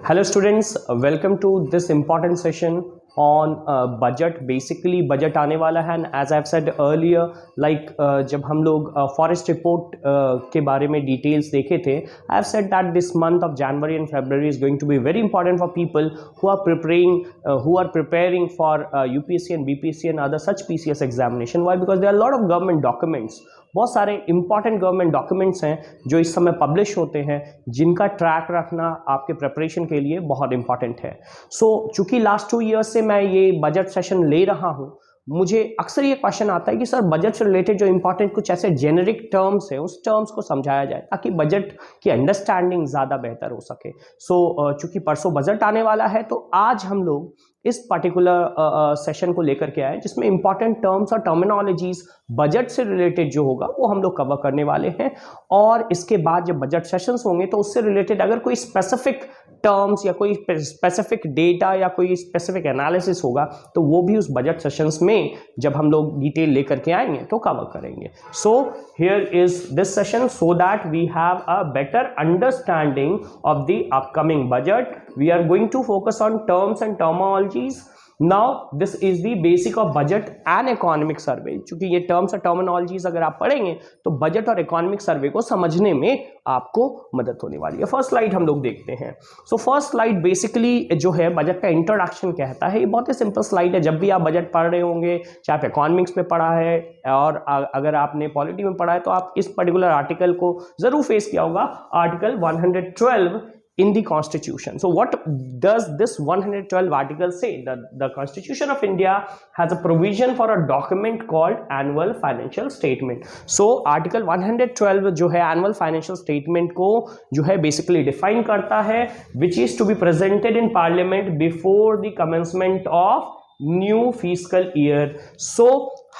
Hello students, welcome to this important session on budget. Basically budget आने वाला है, and as I've said earlier, like जब हम लोग forest report के बारे में details देखे थे, I've said that this month of January and February is going to be very important for people who are preparing for UPSC and BPSC and other such PCS examination. Why? Because there are a lot of government documents, बहुत सारे important government documents हैं जो इस समय publish होते हैं, जिनका track रखना आपके प्रिपरेशन के लिए बहुत इंपॉर्टेंट है। चूंकि लास्ट 2 ईयर्स से मैं ये बजट सेशन ले रहा हूं, मुझे अक्सर ये क्वेश्चन आता है कि सर बजट से रिलेटेड जो इंपॉर्टेंट कुछ ऐसे जेनेरिक टर्म्स हैं उस टर्म्स को समझाया जाए ताकि बजट की अंडरस्टैंडिंग ज़्यादा बेहतर हो सके। चूंकि परसों बजट आने वाला है, तो आज हम लोग इस पर्टिकुलर सेशन को लेकर के आए जिसमें इंपॉर्टेंट टर्म्स और टर्मिनोलॉजीज बजट से रिलेटेड जो होगा वो हम लोग कवर करने वाले हैं। और इसके बाद जब बजट सेशंस होंगे तो उससे रिलेटेड अगर कोई स्पेसिफिक टर्म्स या कोई स्पेसिफिक डेटा या कोई स्पेसिफिक एनालिसिस होगा तो वो भी उस बजट सेशंस में जब हम लोग डिटेल लेकर के आएंगे तो कवर करेंगे। So here is this session so that we have a better understanding of the upcoming budget. We are going to focus on terms and terminologies. Now this is the basic of budget and economic survey। चूंकि ये terms और terminologies अगर आप पढ़ेंगे तो budget और economic survey को समझने में आपको मदद होने वाली है। फर्स्ट स्लाइड हम लोग देखते हैं। फर्स्ट स्लाइड बेसिकली जो है बजट का इंट्रोडक्शन कहता है। ये बहुत ही सिंपल स्लाइड है। जब भी आप बजट पढ़ रहे होंगे, चाहे आप इकोनॉमिक्स में पढ़ा है और अगर आपने पॉलिटी में पढ़ा है, तो आप इस पर्टिकुलर आर्टिकल को जरूर फेस किया होगा, article 112 in the constitution. So what does this 112 article say? The constitution of India has a provision for a document called annual financial statement. So article 112 जो है annual financial statement को जो है basically define करता है, which is to be presented in parliament before the commencement of new fiscal year. So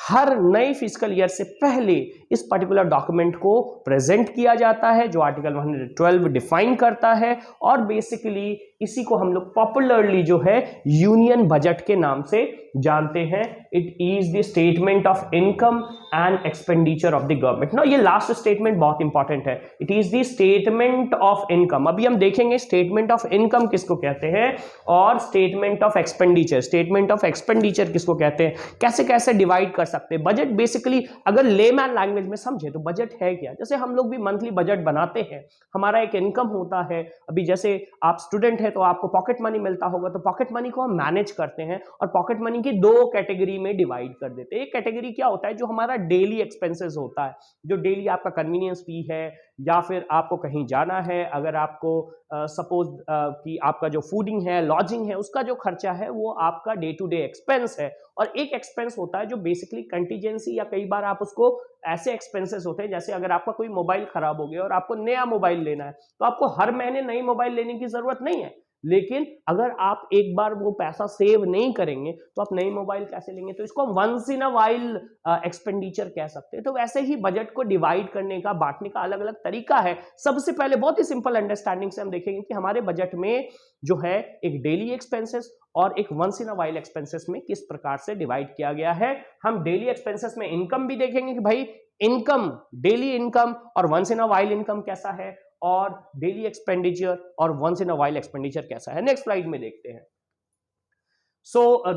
हर नए physical year से पहले इस पर्टिकुलर डॉक्यूमेंट को प्रेजेंट किया जाता है जो आर्टिकल 112 डिफाइन करता है। और बेसिकली इसी को हम लोग पॉपुलरली जो है यूनियन बजट के नाम से जानते हैं। It is the statement of income and expenditure of the government. ना ये लास्ट स्टेटमेंट बहुत इंपॉर्टेंट है। It is the statement of income. अभी हम देखेंगे स्टेटमेंट ऑफ इनकम किसको कहते हैं और statement of expenditure, statement of expenditure किसको कहते हैं, कैसे कैसे डिवाइड कर सकते हैं। बजट बेसिकली अगर लेमैन लैंग्वेज में समझे तो बजट है क्या। जैसे हम लोग भी मंथली बजट बनाते हैं, हमारा एक इनकम होता है। अभी जैसे आप स्टूडेंट है तो आपको पॉकेट मनी मिलता होगा, तो पॉकेट मनी को हम मैनेज करते हैं और पॉकेट मनी की 2 कैटेगरी में डिवाइड कर देते हैं। एक कैटेगरी क्या होता है जो हमारा डेली एक्सपेंसेस होता है, जो डेली आपका कन्वीनियंस फी है या फिर आपको कहीं जाना है, अगर आपको सपोज कि आपका जो फूडिंग है, लॉजिंग है, उसका जो खर्चा है वो आपका डे टू डे एक्सपेंस है। और एक एक्सपेंस होता है जो बेसिकली कंटीजेंसी या कई बार आप उसको ऐसे एक्सपेंसेस होते हैं जैसे अगर आपका कोई मोबाइल खराब हो गया और आपको नया मोबाइल लेना है, तो आपको हर महीने नई मोबाइल लेने की जरूरत नहीं है। लेकिन अगर आप एक बार वो पैसा सेव नहीं करेंगे तो आप नई मोबाइल कैसे लेंगे, तो इसको हम once in a while expenditure कह सकते हैं। तो वैसे ही बजट को डिवाइड करने का, बांटने का अलग अलग तरीका है। सबसे पहले बहुत ही सिंपल अंडरस्टैंडिंग से हम देखेंगे कि हमारे बजट में जो है एक डेली एक्सपेंसेस और एक once in a while expenses में किस प्रकार से डिवाइड किया गया है। हम डेली एक्सपेंसेस में इनकम भी देखेंगे कि भाई इनकम, डेली इनकम और once in a while income कैसा है, और डेली एक्सपेंडिचर और once in a while expenditure कैसा है। नेक्स्ट स्लाइड में देखते हैं।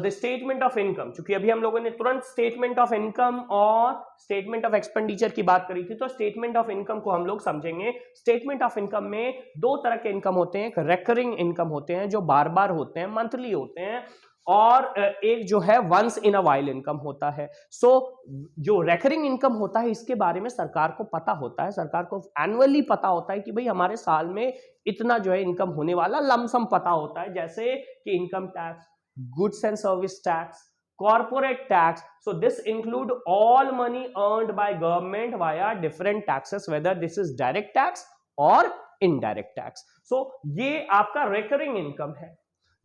द स्टेटमेंट ऑफ इनकम, क्योंकि अभी हम लोगों ने तुरंत स्टेटमेंट ऑफ इनकम और स्टेटमेंट ऑफ एक्सपेंडिचर की बात करी थी, तो स्टेटमेंट ऑफ इनकम को हम लोग समझेंगे। स्टेटमेंट ऑफ इनकम में 2 तरह के इनकम होते हैं। एक रेकरिंग इनकम होते हैं जो बार बार होते हैं, मंथली होते हैं, और एक जो है once in a while income होता है। जो रेकरिंग इनकम होता है इसके बारे में सरकार को पता होता है, सरकार को एनुअली पता होता है कि भाई हमारे साल में इतना जो है इनकम होने वाला, लमसम पता होता है, जैसे कि income tax, goods and service tax, corporate tax. So this include all money earned by government via different taxes, whether this is direct tax or indirect tax. So ये आपका recurring income है।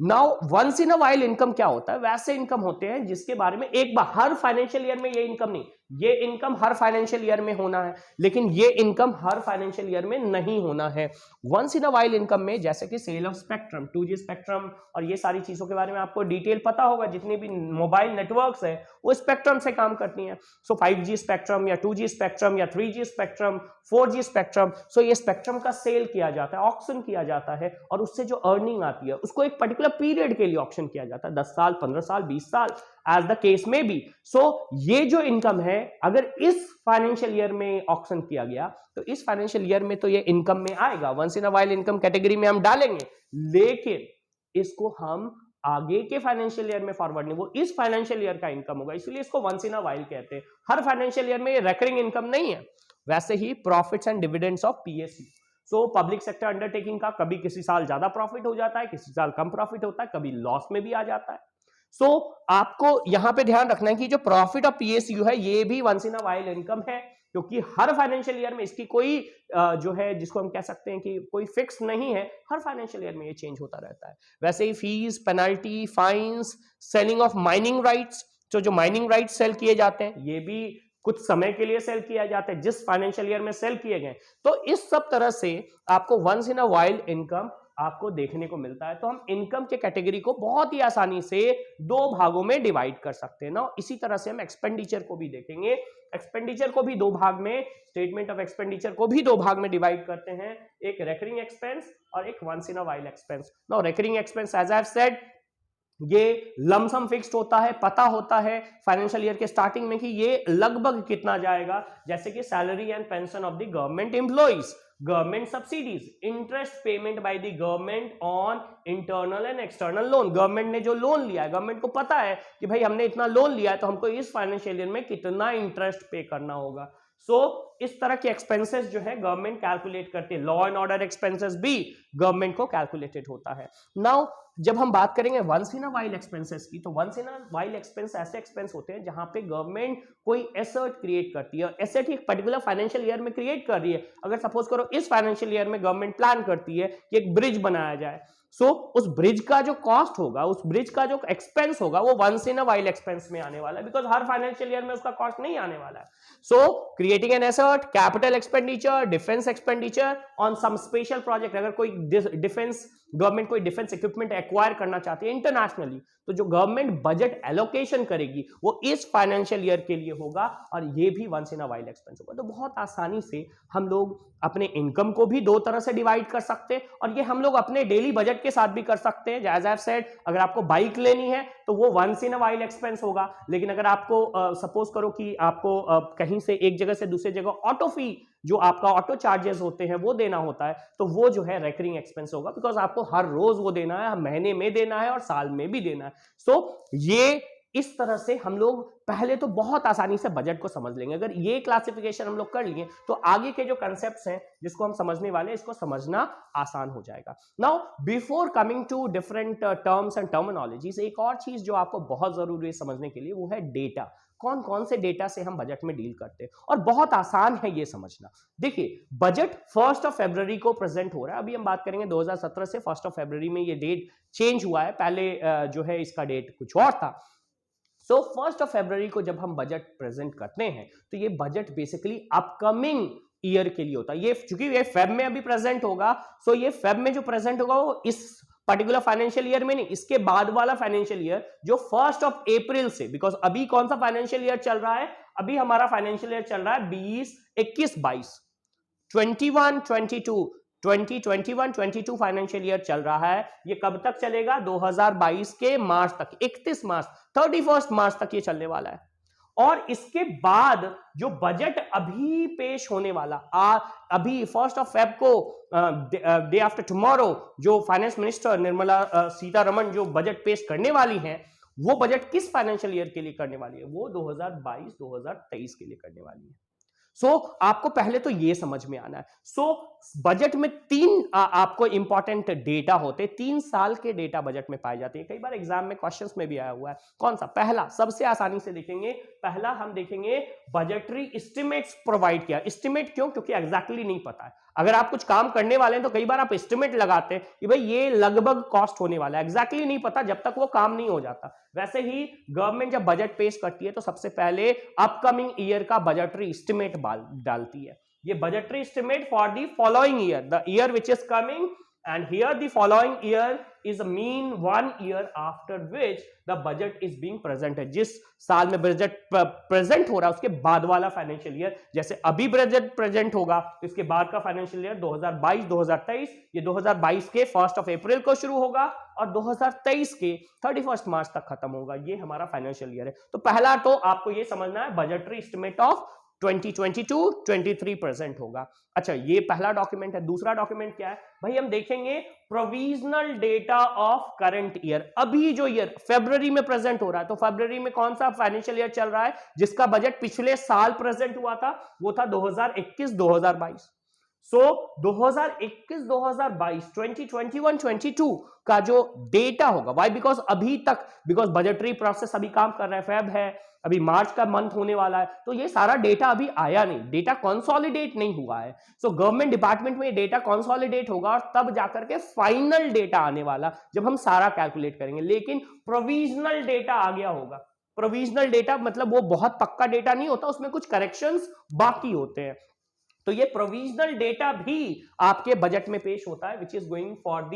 Now once in a while income क्या होता है, वैसे income होते हैं जिसके बारे में एक बार, हर फाइनेंशियल ईयर में ये इनकम नहीं, ये इनकम हर फाइनेंशियल ईयर में होना है, लेकिन ये इनकम हर फाइनेंशियल ईयर में नहीं होना है। Once in a while income में जैसे कि cell of spectrum, 2G spectrum और ये सारी चीजों के बारे में आपको डिटेल पता होगा, जितने भी मोबाइल नेटवर्क्स है वो स्पेक्ट्रम से काम करती हैं। सो 5G स्पेक्ट्रम या 2G स्पेक्ट्रम या 3G स्पेक्ट्रम, 4G स्पेक्ट्रम, सो ये स्पेक्ट्रम का सेल किया जाता है, ऑक्शन किया जाता है, और उससे जो अर्निंग आती है उसको एक पर्टिकुलर पीरियड के लिए ऑक्शन किया जाता है, 10 साल, 15 साल, 20 साल, एज द केस में बी। सो ये जो इनकम है अगर इस फाइनेंशियल ईयर में ऑक्शन किया गया तो इस फाइनेंशियल ईयर में तो ये इनकम में आएगा, once in a while income category में हम डालेंगे, लेकिन इसको हम आगे के फाइनेंशियल ईयर में फॉरवर्ड नहीं, वो इस फाइनेंशियल ईयर का इनकम होगा, इसलिए इसको वंस इन अ वाइल कहते हैं। हर फाइनेंशियल ईयर में ये रेकरिंग इनकम नहीं है। वैसे ही profits and dividends of PSU, so public sector undertaking का कभी किसी साल ज्यादा प्रॉफिट हो जाता है, किसी साल कम प्रॉफिट होता है, कभी लॉस में भी आ जाता है। सो आपको यहां पे ध्यान रखना है कि जो प्रॉफिट ऑफ पीएसयू है ये भी once in a while income है, क्योंकि हर फाइनेंशियल ईयर में इसकी कोई जो है जिसको हम कह सकते हैं कि कोई फिक्स नहीं है, हर फाइनेंशियल ईयर में ये चेंज होता रहता है। वैसे ही fees, penalty, fines, selling of mining rights, तो जो माइनिंग राइट्स सेल किए जाते हैं ये भी कुछ समय के लिए सेल किया जाता है, जिस फाइनेंशियल ईयर में सेल किए गए। तो इस सब तरह से आपको once in a while income आपको देखने को मिलता है। तो हम इनकम के कैटेगरी को बहुत ही आसानी से दो भागों में डिवाइड कर सकते हैं ना। इसी तरह से हम एक्सपेंडिचर को भी देखेंगे, एक्सपेंडिचर को भी दो भाग में, स्टेटमेंट ऑफ एक्सपेंडिचर को भी दो भाग में डिवाइड करते हैं, एक रेकरिंग एक्सपेंस और एक once in a while expense. Now recurring expense as I have said ये लमसम फिक्स्ड होता है, पता होता है फाइनेंशियल ईयर के स्टार्टिंग में कि ये लगभग कितना जाएगा, जैसे कि salary and pension of the government employees, government subsidies, interest payment by the government on internal and external loan. Government ने जो लोन लिया है, गवर्नमेंट को पता है कि भाई हमने इतना लोन लिया है तो हमको इस फाइनेंशियल ईयर में कितना इंटरेस्ट पे करना होगा। सो इस तरह के एक्सपेंसेस जो है गवर्नमेंट कैलकुलेट करते हैं। लॉ एंड ऑर्डर एक्सपेंसेस भी गवर्नमेंट को कैलकुलेटेड होता है। नाउ जब हम बात करेंगे once in a while expenses की, तो once in a while expense ऐसे एक्सपेंस होते हैं जहां पे गवर्नमेंट कोई एसेट क्रिएट करती है, एसेट एक पर्टिकुलर फाइनेंशियल ईयर में क्रिएट कर रही है। अगर सपोज करो इस फाइनेंशियल ईयर में गवर्नमेंट प्लान करती है कि एक ब्रिज बनाया जाए, सो उस ब्रिज का जो कॉस्ट होगा, उस ब्रिज का जो एक्सपेंस होगा वो once in a while expense में आने वाला है, बिकॉज हर फाइनेंशियल ईयर में उसका कॉस्ट नहीं आने वाला है। So creating an asset, capital expenditure, defence expenditure on some special project, अगर कोई डिफेंस गवर्नमेंट कोई डिफेंस इक्विपमेंट एक्वायर करना चाहती है इंटरनेशनली, तो जो गवर्नमेंट बजट एलोकेशन करेगी वो इस फाइनेंशियल ईयर के लिए होगा, और ये भी once in a while expense होगा। तो बहुत आसानी से हम लोग अपने इनकम को भी दो तरह से डिवाइड कर सकते हैं, और ये हम लोग अपने डेली बजट के साथ भी कर सकते हैं। एज आई हैव सेड, अगर आपको बाइक लेनी है तो वो once in a while expense होगा, लेकिन अगर आपको सपोज करो कि आपको कहीं से एक जगह से दूसरी जगह ऑटो फी, जो आपका ऑटो चार्जेस होते हैं वो देना होता है, तो वो जो है रेकरिंग एक्सपेंस होगा, बिकॉज आपको हर रोज वो देना है, महीने में देना है और साल में भी देना है। सो ये इस तरह से हम लोग पहले तो बहुत आसानी से बजट को समझ लेंगे। अगर ये क्लासिफिकेशन हम लोग कर लिए तो आगे के जो कंसेप्ट्स हैं जिसको हम समझने वाले हैं, इसको समझना आसान हो जाएगा। Now before coming to different terms and terminologies, एक और चीज जो आपको बहुत जरूरी है समझने के लिए वो है डेटा। कौन कौन से डेटा से हम बजट में डील करते हैं, और बहुत आसान है ये समझना। देखिए, बजट 1 फरवरी को प्रेजेंट हो रहा है। अभी हम बात करेंगे 2017 से 1 फरवरी में ये डेट चेंज हुआ है, पहले जो है इसका डेट कुछ और था। सो 1 फरवरी को जब हम बजट प्रेजेंट करते हैं तो ये बजट बेसिकली अपकमिंग ईयर के लिए होता है। ये चूंकि ये फेब में अभी प्रेजेंट होगा, सो ये फेब में जो प्रेजेंट होगा वो इस पर्टिकुलर फाइनेंशियल ईयर में नहीं, इसके बाद वाला फाइनेंशियल ईयर जो 1 अप्रैल से, बिकॉज अभी कौन सा फाइनेंशियल ईयर चल रहा है, अभी हमारा फाइनेंशियल ईयर चल रहा है 2021-22, 2021-22 फाइनेंशियल ईयर चल रहा है। ये कब तक चलेगा, 2022 के मार्च तक, 31 मार्च, 31 मार्च तक ये चलने वाला है। और इसके बाद जो बजट अभी पेश होने वाला, अभी 1 फेब को, डे आफ्टर टुमारो, जो फाइनेंस मिनिस्टर निर्मला सीतारमण जो बजट पेश करने वाली हैं, वो बजट किस फाइनेंशियल ईयर के लिए करने वाली है, वो 2022-2023 के लिए करने वाली है। सो आपको पहले तो ये समझ में आना है। बजट में तीन आपको इंपॉर्टेंट डेटा होते हैं, 3 साल के डेटा बजट में पाए जाते हैं। कई बार एग्जाम में क्वेश्चंस में भी आया हुआ है। कौन सा? पहला, सबसे आसानी से देखेंगे, पहला हम देखेंगे बजटरी एस्टिमेट्स प्रोवाइड किया। एस्टिमेट क्यों? क्योंकि एग्जैक्टली नहीं पता है। अगर आप कुछ काम करने वाले हैं तो कई बार आप एस्टिमेट लगाते हैं कि भाई ये लगभग कॉस्ट होने वाला है, एग्जैक्टली नहीं पता जब तक वो काम नहीं हो जाता। वैसे ही गवर्नमेंट जब बजट पेश करती है तो सबसे पहले अपकमिंग ईयर का बजटरी एस्टिमेट डालती है। ये budgetary estimate for the following year, the year which is coming, and here the following year is a mean 1 year after which the budget is being presented। जिस साल में budget present हो रहा है उसके बाद वाला फाइनेंशियल ईयर, जैसे अभी बजट प्रेजेंट होगा तो इसके बाद का फाइनेंशियल ईयर 2022-2023, ये 2022 के 1 अप्रैल को शुरू होगा और 2023 के 31 मार्च तक खत्म होगा। ये हमारा फाइनेंशियल ईयर है। तो पहला तो आपको ये समझना है बजटरी एस्टिमेट ऑफ 2022-23 प्रेजेंट होगा। अच्छा, ये पहला डॉक्यूमेंट है। दूसरा डॉक्यूमेंट क्या है भाई, हम देखेंगे provisional data of current year. अभी जो ईयर फरवरी में प्रेजेंट हो रहा है, तो फरवरी में कौन सा फाइनेंशियल ईयर चल रहा है जिसका बजट पिछले साल प्रेजेंट हुआ था, वो था 2021-2022। सो 2021-2022 2021-22 का जो डेटा होगा, वाई बिकॉज अभी तक, बिकॉज बजटरी प्रोसेस अभी काम कर रहा है, फेब है, अभी मार्च का मंथ होने वाला है, तो ये सारा डेटा अभी आया नहीं, डेटा कंसोलिडेट नहीं हुआ है। सो गवर्नमेंट डिपार्टमेंट में डेटा कंसोलिडेट होगा और तब जाकर के फाइनल डेटा आने वाला, जब हम सारा कैलकुलेट करेंगे। लेकिन प्रोविजनल डेटा आ गया होगा। प्रोविजनल डेटा मतलब वो बहुत पक्का डेटा नहीं होता, उसमें कुछ करेक्शंस बाकी होते हैं। तो ये प्रोविजनल डेटा भी आपके बजट में पेश होता है, which is going for the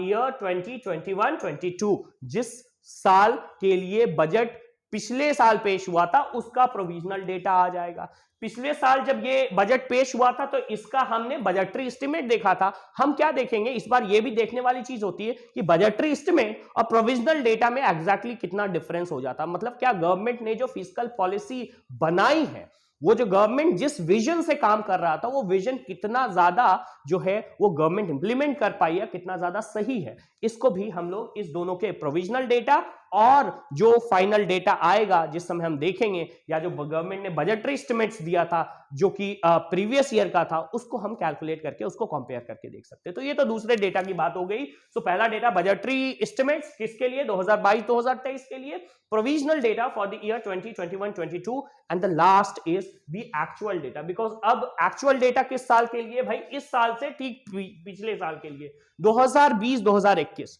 year 2021-22। जिस साल के लिए बजट पिछले साल पेश हुआ था उसका प्रोविजनल डेटा आ जाएगा। पिछले साल जब ये बजट पेश हुआ था तो इसका हमने बजटरी एस्टिमेट देखा था। हम क्या देखेंगे इस बार, ये भी देखने वाली चीज होती है कि बजटरी एस्टिमेट और प्रोविजनल डेटा में एग्जैक्टली कितना डिफरेंस हो जाता है। मतलब क्या गवर्नमेंट ने जो फिस्कल पॉलिसी बनाई है, वो जो गवर्नमेंट जिस विजन से काम कर रहा था, वो विजन कितना ज्यादा जो है वो गवर्नमेंट इंप्लीमेंट कर पाई है, कितना ज्यादा सही है। इसको भी हम लोग इस दोनों के प्रोविजनल डेटा और जो फाइनल डेटा आएगा जिस समय हम देखेंगे, या जो गवर्नमेंट ने बजटरी एस्टिमेट्स दिया था जो कि प्रीवियस ईयर का था, उसको हम कैलकुलेट करके उसको कंपेयर करके देख सकते हैं। तो ये तो दूसरे डेटा की बात हो गई। सो पहला डेटा बजटरी एस्टिमेट्स किसके लिए, 2022-2023 के लिए, provisional data for the year 2021-22, and the last is the actual data. Because अब एक्चुअल डेटा किस साल के लिए भाई, इस साल से ठीक पिछले साल के लिए 2020-2021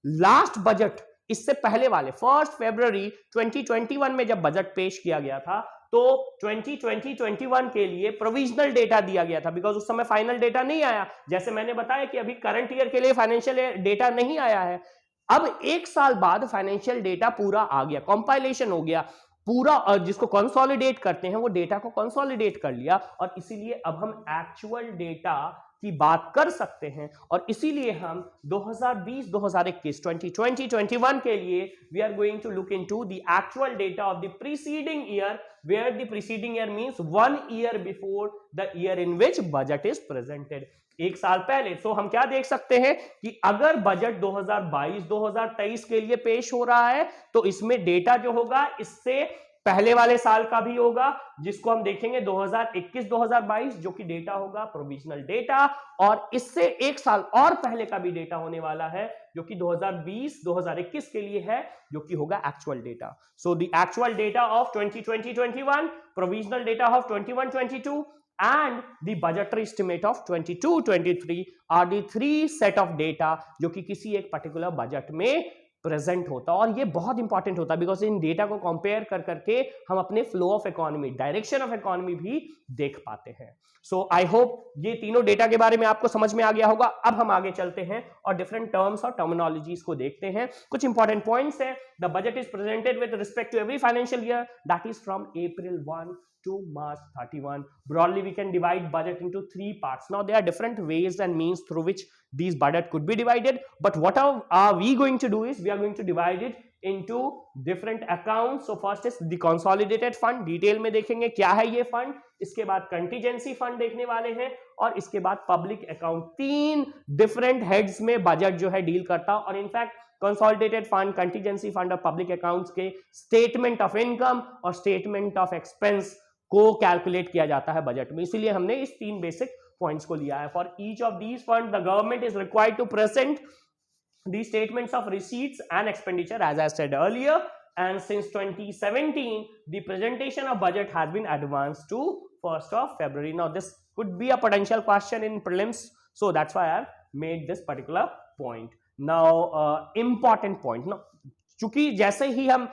लास्ट बजट, इससे पहले वाले 1 फरवरी 2021 में जब बजट पेश किया गया था तो 2020-21 के लिए प्रोविजनल डेटा दिया गया था, बिकॉज उस समय फाइनल डेटा नहीं आया। जैसे मैंने बताया कि अभी करंट ईयर के लिए फाइनेंशियल डेटा नहीं आया है। अब एक साल बाद फाइनेंशियल डेटा पूरा आ गया, कंपाइलेशन हो गया पूरा, और जिसको कंसोलिडेट करते हैं वो डेटा को कंसोलिडेट कर लिया, और इसीलिए अब हम एक्चुअल डेटा की बात कर सकते हैं। और इसीलिए हम 2020-2021 2020-21 के लिए we are going to look into the actual data of the preceding year, where the preceding year means 1 year before the year in which budget is presented, एक साल पहले। सो हम क्या देख सकते हैं कि अगर बजट 2022-2023 के लिए पेश हो रहा है तो इसमें डेटा जो होगा इससे पहले वाले साल का भी होगा, जिसको हम देखेंगे 2021-2022, जो कि डेटा होगा प्रोविजनल डेटा, और इससे एक साल और पहले का भी डेटा होने वाला है जो कि 2020-2021 के लिए है, जो कि होगा actual data. So the actual data of 2020-21, provisional data of 21-22 and the budgetary estimate of 22-23 are the 3 set of data जो कि किसी एक पर्टिकुलर बजट में प्रेजेंट होता है। और ये बहुत इंपॉर्टेंट होता है बिकॉज इन डेटा को कंपेयर कर करके हम अपने flow of economy, direction of economy भी देख पाते हैं। सो आई होप ये तीनों डेटा के बारे में आपको समझ में आ गया होगा। अब हम आगे चलते हैं और डिफरेंट टर्म्स और टर्मिनोलॉजीज को देखते हैं। कुछ इंपॉर्टेंट पॉइंट्स है। The budget is presented with respect to every financial year, that is from April 1 to March 31. Broadly, we can divide budget into 3 parts. Now, there are different ways and means through which these budget could be divided. But what are we going to do is, we are going to divide it into different accounts. So, first is the consolidated fund. Detail में देखेंगे क्या है ये fund. इसके बाद contingency fund देखने वाले हैं, और इसके बाद public account. 3 different heads में budget जो है deal करता, और in fact consolidated fund, contingency fund और पब्लिक अकाउंट्स के स्टेटमेंट ऑफ इनकम और स्टेटमेंट ऑफ एक्सपेंस को कैलकुलेट किया जाता है बजट में। इसीलिए हमने इस 3 बेसिक पॉइंट्स को लिया है। For each of these fund the government is required to present the statements of receipts and expenditure as I said earlier, and since 2017 the presentation of budget has been advanced to 1st of February. Now this could be a potential question in prelims, so that's why I have made this particular point. Now important point, now चूंकि जैसे ही हम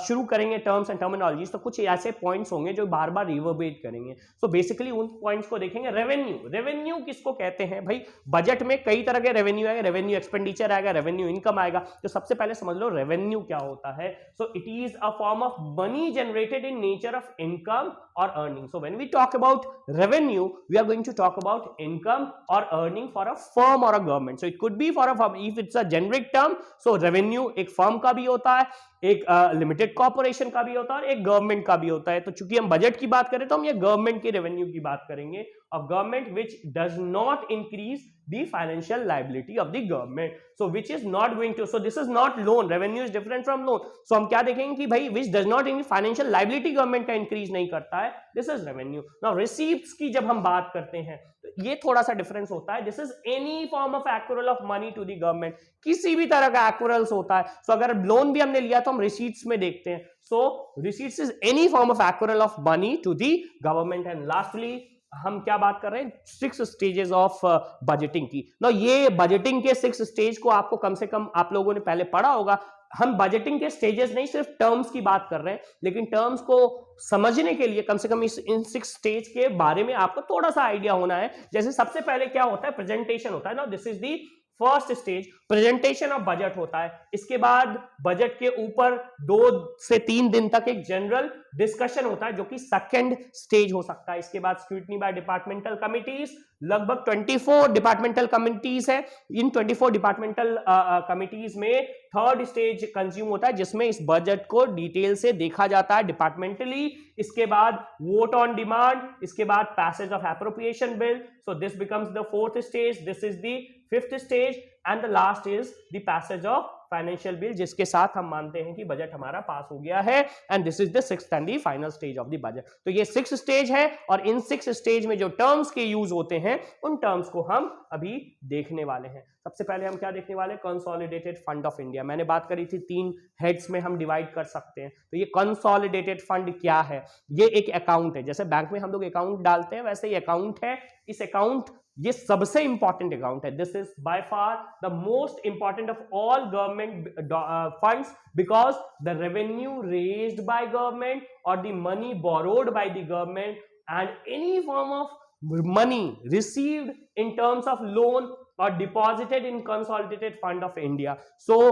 शुरू करेंगे terms and terminologies, तो कुछ ऐसे points होंगे जो बार बार रिवर्बरेट करेंगे. सो बेसिकली उन पॉइंट्स को देखेंगे. रेवेन्यू, रेवेन्यू किसको कहते हैं भाई? बजट में कई तरह के रेवेन्यू आएगा, रेवेन्यू एक्सपेंडिचर आएगा, रेवेन्यू इनकम आएगा. तो सबसे पहले समझ लो रेवेन्यू क्या होता है. So it is a form of money generated in nature of income or earning. So when we talk about revenue, we are going to talk about income or earning for a firm or a government. So it could be for a firm, if it's a generic term, so revenue एक firm का भी होता है, एक limited corporation का भी होता है और एक गवर्नमेंट का भी होता है. तो चूंकि हम बजट की बात करें तो हम ये गवर्नमेंट के रेवेन्यू की बात करेंगे, of government which does not increase the financial liability of the government, so which is not going to, so this is not loan, revenue is different from loan. So हम क्या देखेंगे कि भाई which does not increase financial liability government का increase नहीं करता है, this is revenue. Now receipts की जब हम बात करते हैं तो ये थोड़ा सा डिफरेंस होता है. this is any form of accrual of money to the government, किसी भी तरह का accruals होता है. so अगर लोन भी हमने लिया तो हम receipts में देखते हैं. so receipts is any form of accrual of money to the government. and lastly हम क्या बात कर रहे हैं? 6 स्टेजेस ऑफ बजटिंग की. ना ये बजटिंग के 6 स्टेज को आपको कम से कम आप लोगों ने पहले पढ़ा होगा. हम बजटिंग के स्टेजेस नहीं सिर्फ टर्म्स की बात कर रहे हैं, लेकिन टर्म्स को समझने के लिए कम से कम इन 6 स्टेज के बारे में आपको थोड़ा सा आइडिया होना है. जैसे सबसे पहले क्या होता है? प्रेजेंटेशन होता है ना. This is the first stage, presentation of budget होता है. इसके बाद बजट के ऊपर 2 से 3 दिन तक एक जनरल डिस्कशन होता है जो कि सेकंड स्टेज हो सकता है. इसके बाद स्क्रूटनी बाय डिपार्टमेंटल कमिटीज, लगभग 24 डिपार्टमेंटल कमिटीज है. इन 24 डिपार्टमेंटल कमिटीज में थर्ड स्टेज कंज्यूम होता है जिसमें इस बजट को डिटेल से देखा जाता है डिपार्टमेंटली. इसके बाद वोट ऑन डिमांड, इसके बाद passage of appropriation bill. So this becomes the fourth stage, this is the fifth stage and the last is the passage of financial bill, जिसके साथ हम मानते हैं कि बजट हमारा पास हो गया है. And this is the sixth and the final stage of the budget. तो ये 6 स्टेज है और इन 6 स्टेज में जो टर्म्स के यूज होते हैं उन टर्म्स को हम अभी देखने वाले हैं. सबसे पहले हम क्या देखने वाले हैं? Consolidated fund of India. मैंने बात करी थी 3 हेड्स में हम डिवाइड कर सकते हैं. तो ये कंसोलिडेटेड फंड क्या है? ये एक अकाउंट है. जैसे बैंक में हम लोग अकाउंट डालते हैं वैसे ये अकाउंट है. इस अकाउंट, ये सबसे इंपॉर्टेंट अकाउंट है. This is by far the most important of all government funds because the revenue raised by government और the money borrowed by the government and any form of money received in terms of loan or deposited in consolidated fund of India. So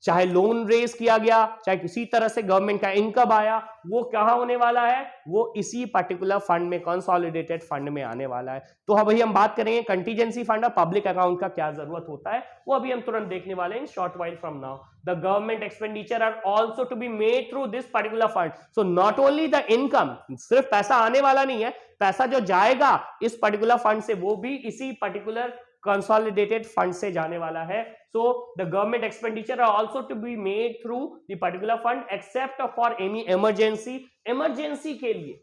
चाहे loan raise किया गया, चाहे किसी तरह से government का income आया, वो कहां होने वाला है? वो इसी पर्टिकुलर फंड में, कंसोलिडेटेड फंड में आने वाला है. तो अभी हम बात करेंगे कंटीजेंसी फंड और पब्लिक अकाउंट का क्या जरूरत होता है, वो अभी हम तुरंत देखने वाले हैं short while from now. The government expenditure are also to be made through this particular fund. So not only the income, सिर्फ पैसा आने वाला नहीं है, पैसा जो जाएगा इस पर्टिकुलर फंड से वो भी इसी पर्टिकुलर consolidated fund से जाने वाला है. So the government expenditure are also to be made through the particular fund except for any emergency. emergency के लिए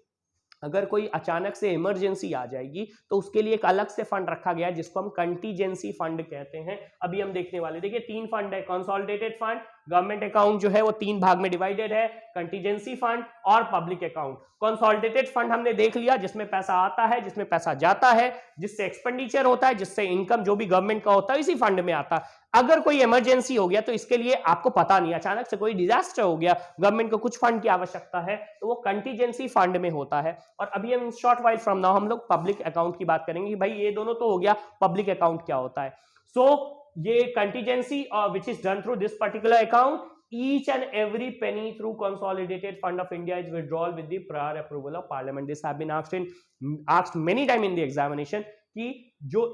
अगर कोई अचानक से इमरजेंसी आ जाएगी तो उसके लिए एक अलग से फंड रखा गया है जिसको हम कंटीजेंसी फंड कहते हैं. अभी हम देखने वाले. देखिए 3 फंड है. कंसोलिडेटेड फंड, गवर्नमेंट अकाउंट जो है वो 3 भाग में डिवाइडेड है, कंटीजेंसी फंड और पब्लिक अकाउंट. कंसोलिडेटेड फंड हमने देख लिया, जिसमें पैसा आता है, जिसमें पैसा जाता है, जिससे एक्सपेंडिचर होता है, जिससे इनकम जो भी गवर्नमेंट का होता है इसी फंड में आता है. अगर कोई इमरजेंसी हो गया तो इसके लिए आपको पता नहीं, अचानक से कोई डिजास्टर हो गया, गवर्नमेंट को कुछ फंड की आवश्यकता है, तो वो कंटीजेंसी फंड में होता है. और अभी हम शॉर्ट वाइल फ्रॉम नाउ हम लोग पब्लिक अकाउंट की बात करेंगे कि भाई ये दोनों तो हो गया, पब्लिक अकाउंट क्या होता है. सो ये contingency which is done through this particular account. Each and every penny through consolidated fund of India is withdrawal with the prior approval of parliament. This have been asked many time in the examination कि जो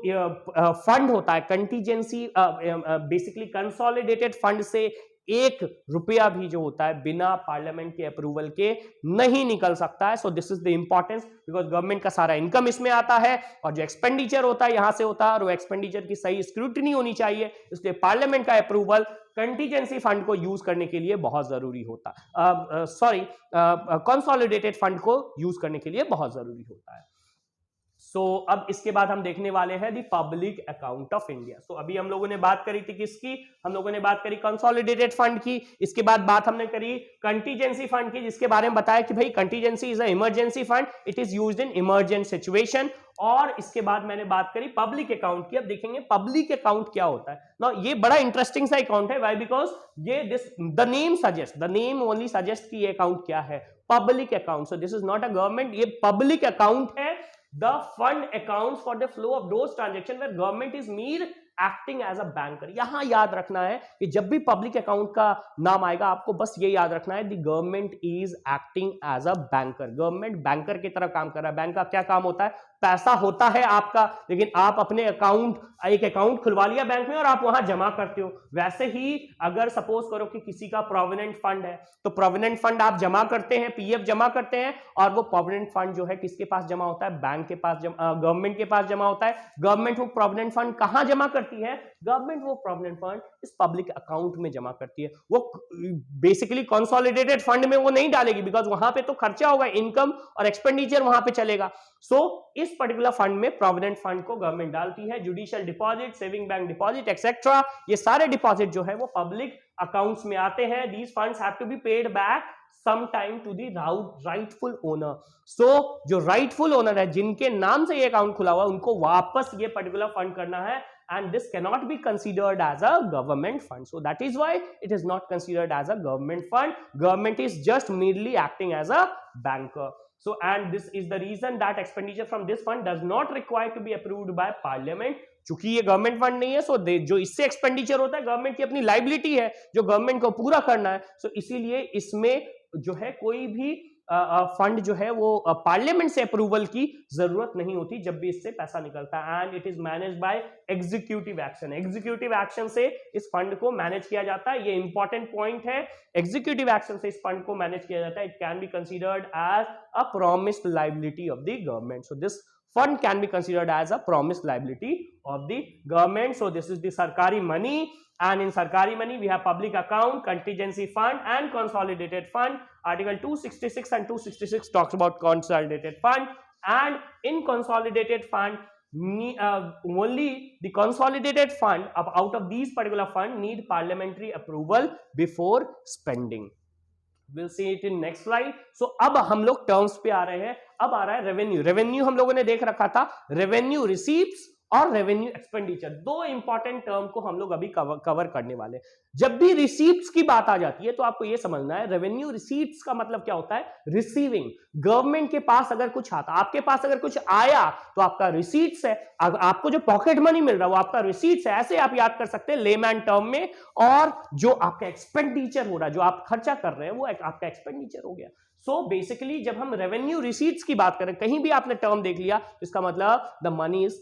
fund होता है contingency, basically consolidated fund से 1 रुपया भी जो होता है बिना पार्लियामेंट के अप्रूवल के नहीं निकल सकता है. सो this is the importance because government का सारा इनकम इसमें आता है और जो एक्सपेंडिचर होता है यहां से होता है और वो एक्सपेंडिचर की सही स्क्रूटनी होनी चाहिए. इसलिए पार्लियामेंट का अप्रूवल कंटीजेंसी फंड को यूज करने के लिए बहुत जरूरी होता है. कंसोलिडेटेड फंड को यूज करने के लिए बहुत जरूरी होता है. सो अब इसके बाद हम देखने वाले हैं दी पब्लिक अकाउंट ऑफ इंडिया। सो अभी हम लोगों ने बात करी थी किसकी, हम लोगों ने बात करी कंसोलिडेटेड फंड की। इसके बाद बात हमने करी कंटीजेंसी फंड की, जिसके बारे में बताया कि भाई contingency is a emergency fund, it is used in emergent situation. और इसके बाद मैंने बात करी पब्लिक अकाउंट की। अब देखेंगे पब्लिक अकाउंट क्या होता है ना। ये बड़ा इंटरेस्टिंग सा अकाउंट है, व्हाई, बिकॉज ये this the name only suggest कि ये अकाउंट क्या है, public account. So this is not a government, ये पब्लिक अकाउंट है। The fund accounts for the flow of those transactions where government is mere acting as a banker। यहां याद रखना है कि जब भी पब्लिक अकाउंट का नाम आएगा आपको बस ये याद रखना है, the government is acting as a banker. Government banker की तरह काम कर रहा है। बैंक का क्या काम होता है, पैसा होता है आपका, लेकिन आप अपने एक अकाउंट खुलवा लिया बैंक में और आप वहां जमा करते हो। वैसे ही अगर सपोज करो कि किसी का प्रोविडेंट फंड है, तो प्रोविडेंट फंड आप जमा करते हैं, पीएफ जमा करते हैं, और वो प्रोविडेंट फंड जो है किसके पास जमा होता है, बैंक के पास, गवर्नमेंट के पास जमा होता है। गवर्नमेंट वो प्रोविडेंट फंड कहां जमा करती है, गवर्नमेंट वो प्रोविडेंट फंड इस पब्लिक अकाउंट में जमा करती है। वो बेसिकली कंसोलिडेटेड फंड में वो नहीं डालेगी, बिकॉज वहां पे तो खर्चा होगा, इनकम और एक्सपेंडिचर वहां पे चलेगा। सो इस पर्टिकुलर फंड में प्रोविडेंट फंड को गवर्नमेंट डालती है। Judicial deposit, saving bank deposit etcetera, ये सारे डिपॉजिट जो है वो पब्लिक अकाउंट्स में आते हैं। These funds have to be paid back some time to the rightful owner. So जो राइटफुल ओनर है, जिनके नाम से ये अकाउंट खुला हुआ है, उनको वापस ये पर्टिकुलर फंड करना है, and this cannot be considered as a government fund. So that is why it is not considered as a government fund. Government is just merely acting as a banker. So and this is the reason that expenditure from this fund does not require to be approved by parliament. चूंकि ये government fund नहीं है, सो जो इससे expenditure होता है government की अपनी लाइबिलिटी है जो गवर्नमेंट को पूरा करना है। सो इसीलिए इसमें जो है कोई भी फंड जो है वो पार्लियामेंट से अप्रूवल की जरूरत नहीं होती जब भी इससे पैसा निकलता है। And it is managed by executive action. Executive action से इस फंड को मैनेज किया जाता है। ये इंपॉर्टेंट पॉइंट है, एग्जीक्यूटिव एक्शन से इस फंड को मैनेज किया जाता है। It can be considered as a promised liability of the government. So this fund can be considered as a promised liability of the government. So this is the sarkari money, and in sarkari money we have public account, contingency fund and consolidated fund. Article 266 and 266 talks about consolidated fund, and in consolidated fund only the consolidated fund out of these particular fund need parliamentary approval before spending. We'll see it in next slide. So अब हम लोग terms पे आ रहे हैं। अब आ रहा है revenue. Revenue हम लोगों ने देख रखा था, रेवेन्यू रिसीप्ट्स और रेवेन्यू एक्सपेंडिचर, दो इंपॉर्टेंट टर्म को हम लोग अभी कवर करने वाले। जब भी रिसीप्ट्स की बात आ जाती है तो आपको यह समझना है, रेवेन्यू रिसीप्ट्स का मतलब क्या होता है, रिसीविंग। गवर्नमेंट के पास अगर कुछ आता, आपके पास अगर कुछ आया तो आपका रिसीट्स है। आपको जो पॉकेट मनी मिल रहा है वो आपका रिसीट्स है, ऐसे आप याद कर सकते हैं लेमैन टर्म में। और जो आपका एक्सपेंडिचर हो रहा है, जो आप खर्चा कर रहे हैं, वो आपका एक्सपेंडिचर हो गया। सो बेसिकली जब हम रेवेन्यू रिसीट्स की बात करें, कहीं भी आपने टर्म देख लिया, इसका मतलब the money is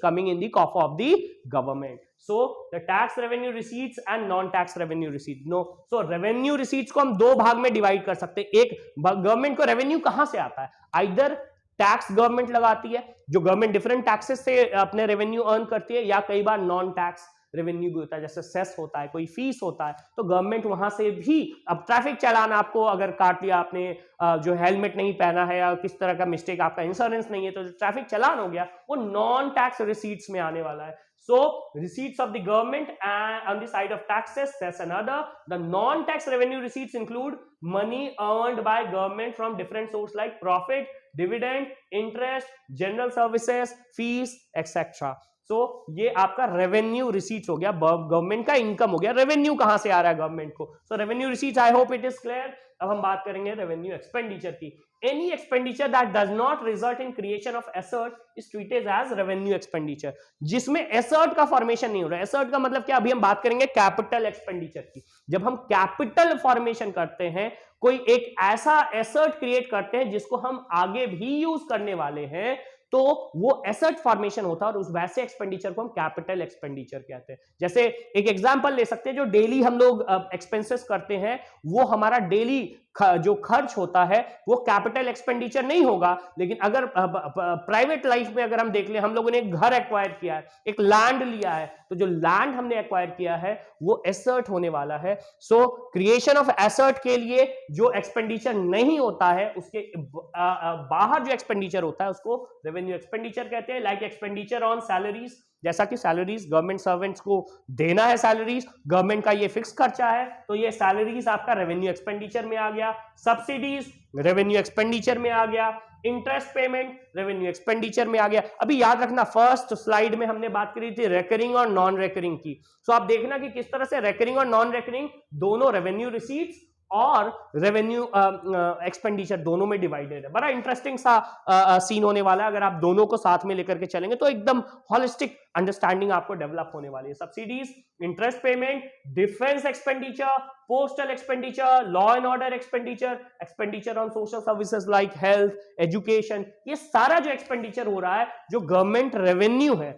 coming in the coffer of the government. So the tax revenue receipts and non tax revenue receipts. No, so revenue receipts को हम दो भाग में डिवाइड कर सकते हैं। एक, गवर्नमेंट को रेवेन्यू कहां से आता है, आइदर टैक्स गवर्नमेंट लगाती है, जो गवर्नमेंट डिफरेंट टैक्सेस से अपने रेवेन्यू अर्न करती है, या कई बार नॉन टैक्स रेवेन्यू भी होता है, जैसे सेस होता है, कोई फीस होता है, तो गवर्नमेंट वहां से भी। अब ट्रैफिक चालान आपको अगर काट लिया आपने, जो हेलमेट नहीं पहना है या किस तरह का मिस्टेक, आपका इंश्योरेंस नहीं है, तो जो ट्रैफिक चालान हो गया वो नॉन टैक्स रिसीट्स में आने वाला है। So receipts of the government and on the side of taxes, cess and other. The non-tax revenue receipts include money earned by government from different sources like profit, dividend, interest, general services, fees, etc. So ये आपका revenue receipts हो गया, government का income हो गया। Revenue कहां से आ रहा है गवर्नमेंट को, so revenue receipts. I hope it is clear. अब हम बात करेंगे रेवेन्यू एक्सपेंडिचर की। Any expenditure that does not result in creation of asset is treated as revenue expenditure, जिसमें एसेट का फॉर्मेशन नहीं हो रहा है। एसेट का मतलब क्या, अभी हम बात करेंगे कैपिटल एक्सपेंडिचर की। जब हम कैपिटल फॉर्मेशन करते हैं, कोई एक ऐसा एसेट क्रिएट करते हैं जिसको हम आगे भी यूज करने वाले हैं, तो वो एसेट फॉर्मेशन होता है, और उस वैसे एक्सपेंडिचर को हम कैपिटल एक्सपेंडिचर कहते हैं। जैसे एक एग्जांपल ले सकते हैं, जो डेली हम लोग एक्सपेंसेस करते हैं, वो हमारा डेली जो खर्च होता है वो कैपिटल एक्सपेंडिचर नहीं होगा। लेकिन अगर प्राइवेट लाइफ में अगर हम देख ले, हम लोगों ने एक घर एक्वायर किया है, एक लैंड लिया है, तो जो लैंड हमने एक्वायर किया है वो एसेट होने वाला है। सो क्रिएशन ऑफ एसेट के लिए जो एक्सपेंडिचर नहीं होता है, उसके बाहर जो एक्सपेंडिचर होता है उसको रेवेन्यू एक्सपेंडिचर कहते हैं। लाइक एक्सपेंडिचर ऑन सैलरीज, जैसा कि सैलरीज गवर्नमेंट सर्वेंट्स को देना है, सैलरीज गवर्नमेंट का ये फिक्स खर्चा है, तो ये सैलरीज आपका रेवेन्यू एक्सपेंडिचर में आ गया। सब्सिडीज रेवेन्यू एक्सपेंडिचर में आ गया। इंटरेस्ट पेमेंट रेवेन्यू एक्सपेंडिचर में आ गया। अभी याद रखना, फर्स्ट स्लाइड में हमने बात करी थी रेकरिंग और नॉन रेकरिंग की। सो आप देखना कि किस तरह से रेकरिंग और नॉन रेकरिंग दोनों रेवेन्यू रिसीट्स और रेवेन्यू एक्सपेंडिचर दोनों में डिवाइडेड है। बड़ा इंटरेस्टिंग सा सीन होने वाला है। अगर आप दोनों को साथ में लेकर के चलेंगे तो एकदम हॉलिस्टिक अंडरस्टैंडिंग आपको डेवलप होने वाली है। Subsidies, interest payment, defence expenditure, postal expenditure, law and order expenditure, expenditure on social services like health, education, ये सारा जो एक्सपेंडिचर हो रहा है, जो गवर्नमेंट रेवेन्यू है,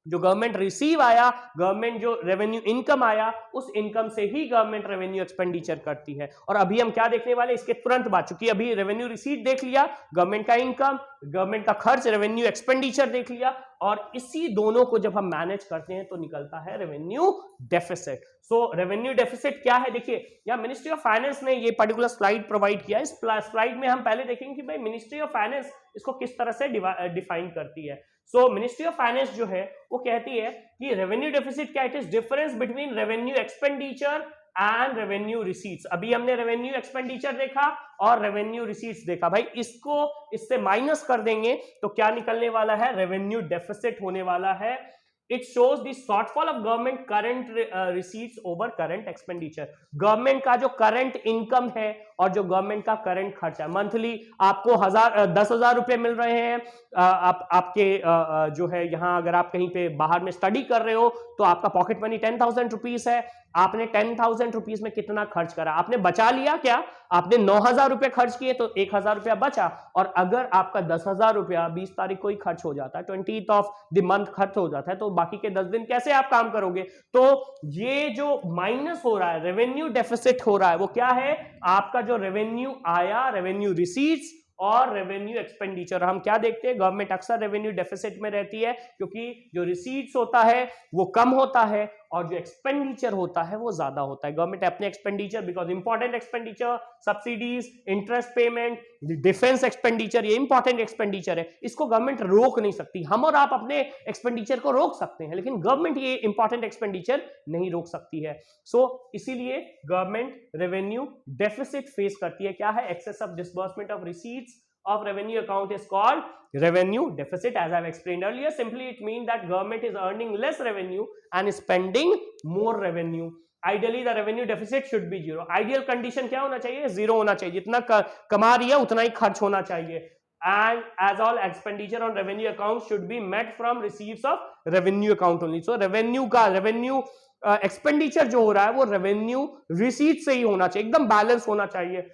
जो गवर्नमेंट रिसीव आया, गवर्नमेंट जो रेवेन्यू इनकम आया, उस इनकम से ही गवर्नमेंट रेवेन्यू एक्सपेंडिचर करती है। और अभी हम क्या देखने वाले, इसके तुरंत बाद, चूंकि अभी रेवेन्यू रिसीट देख लिया, गवर्नमेंट का इनकम, गवर्नमेंट का खर्च, रेवेन्यू एक्सपेंडिचर देख लिया, और इसी दोनों को जब हम मैनेज करते हैं तो निकलता है रेवेन्यू डेफिसिट। सो रेवेन्यू डेफिसिट क्या है, देखिए यहां मिनिस्ट्री ऑफ फाइनेंस ने ये पर्टिकुलर स्लाइड प्रोवाइड किया है। इस स्लाइड में हम पहले देखेंगे कि भाई मिनिस्ट्री ऑफ फाइनेंस इसको किस तरह से डिफाइन करती है। सो मिनिस्ट्री ऑफ फाइनेंस जो है वो कहती है कि रेवेन्यू डेफिसिट क्या, it is difference between revenue expenditure and revenue receipts. अभी हमने रेवेन्यू एक्सपेंडिचर देखा और रेवेन्यू रिसीट्स देखा, भाई इसको इससे माइनस कर देंगे तो क्या निकलने वाला है, रेवेन्यू डेफिसिट होने वाला है। It shows the shortfall of government current receipts over current expenditure। Government का जो करंट इनकम है और जो गवर्नमेंट का करंट खर्चा है, मंथली आपको 10,000 रुपए मिल रहे हैं, आपके जो है यहाँ अगर आप कहीं पे बाहर में स्टडी कर रहे हो तो आपका पॉकेट मनी 10,000 रुपीज है। आपने 10,000 रुपीज में कितना खर्च करा, आपने बचा लिया क्या, आपने 9,000 रुपए खर्च किए तो 1,000 रुपया बचा। और अगर आपका 10,000 रुपया 20 तारीख को ही खर्च हो जाता है, 20th ऑफ द मंथ खर्च हो जाता है, तो बाकी के 10 दिन कैसे आप काम करोगे। तो ये जो माइनस हो रहा है, रेवेन्यू डेफिसिट हो रहा है, वो क्या है, आपका जो रेवेन्यू आया, रेवेन्यू रिसीट्स और रेवेन्यू एक्सपेंडिचर। हम क्या देखते हैं, गवर्नमेंट अक्सर रेवेन्यू डेफिसिट में रहती है क्योंकि जो रिसीट्स होता है वो कम होता है और जो एक्सपेंडिचर होता है वो ज्यादा होता है। गवर्नमेंट अपने expenditure, because important expenditure, subsidies, interest payment, defence expenditure, ये इंपॉर्टेंट एक्सपेंडिचर है, इसको गवर्नमेंट रोक नहीं सकती। हम और आप अपने एक्सपेंडिचर को रोक सकते हैं लेकिन गवर्नमेंट ये इंपॉर्टेंट एक्सपेंडिचर नहीं रोक सकती है। सो इसीलिए गवर्नमेंट रेवेन्यू डेफिसिट फेस करती है। क्या है, excess of disbursement of receipts of revenue account is called revenue deficit, as I've explained earlier. Simply it means that government is earning less revenue and is spending more revenue. Ideally the revenue deficit should be zero. Ideal condition क्या होना चाहिए, zero होना चाहिए, जितना कमा रही है उतना ही खर्च होना चाहिए। And as all expenditure on revenue account should be met from receipts of revenue account only. So revenue expenditure जो हो रहा है वो रेवेन्यू रिसीट से ही होना चाहिए, एकदम बैलेंस होना चाहिए।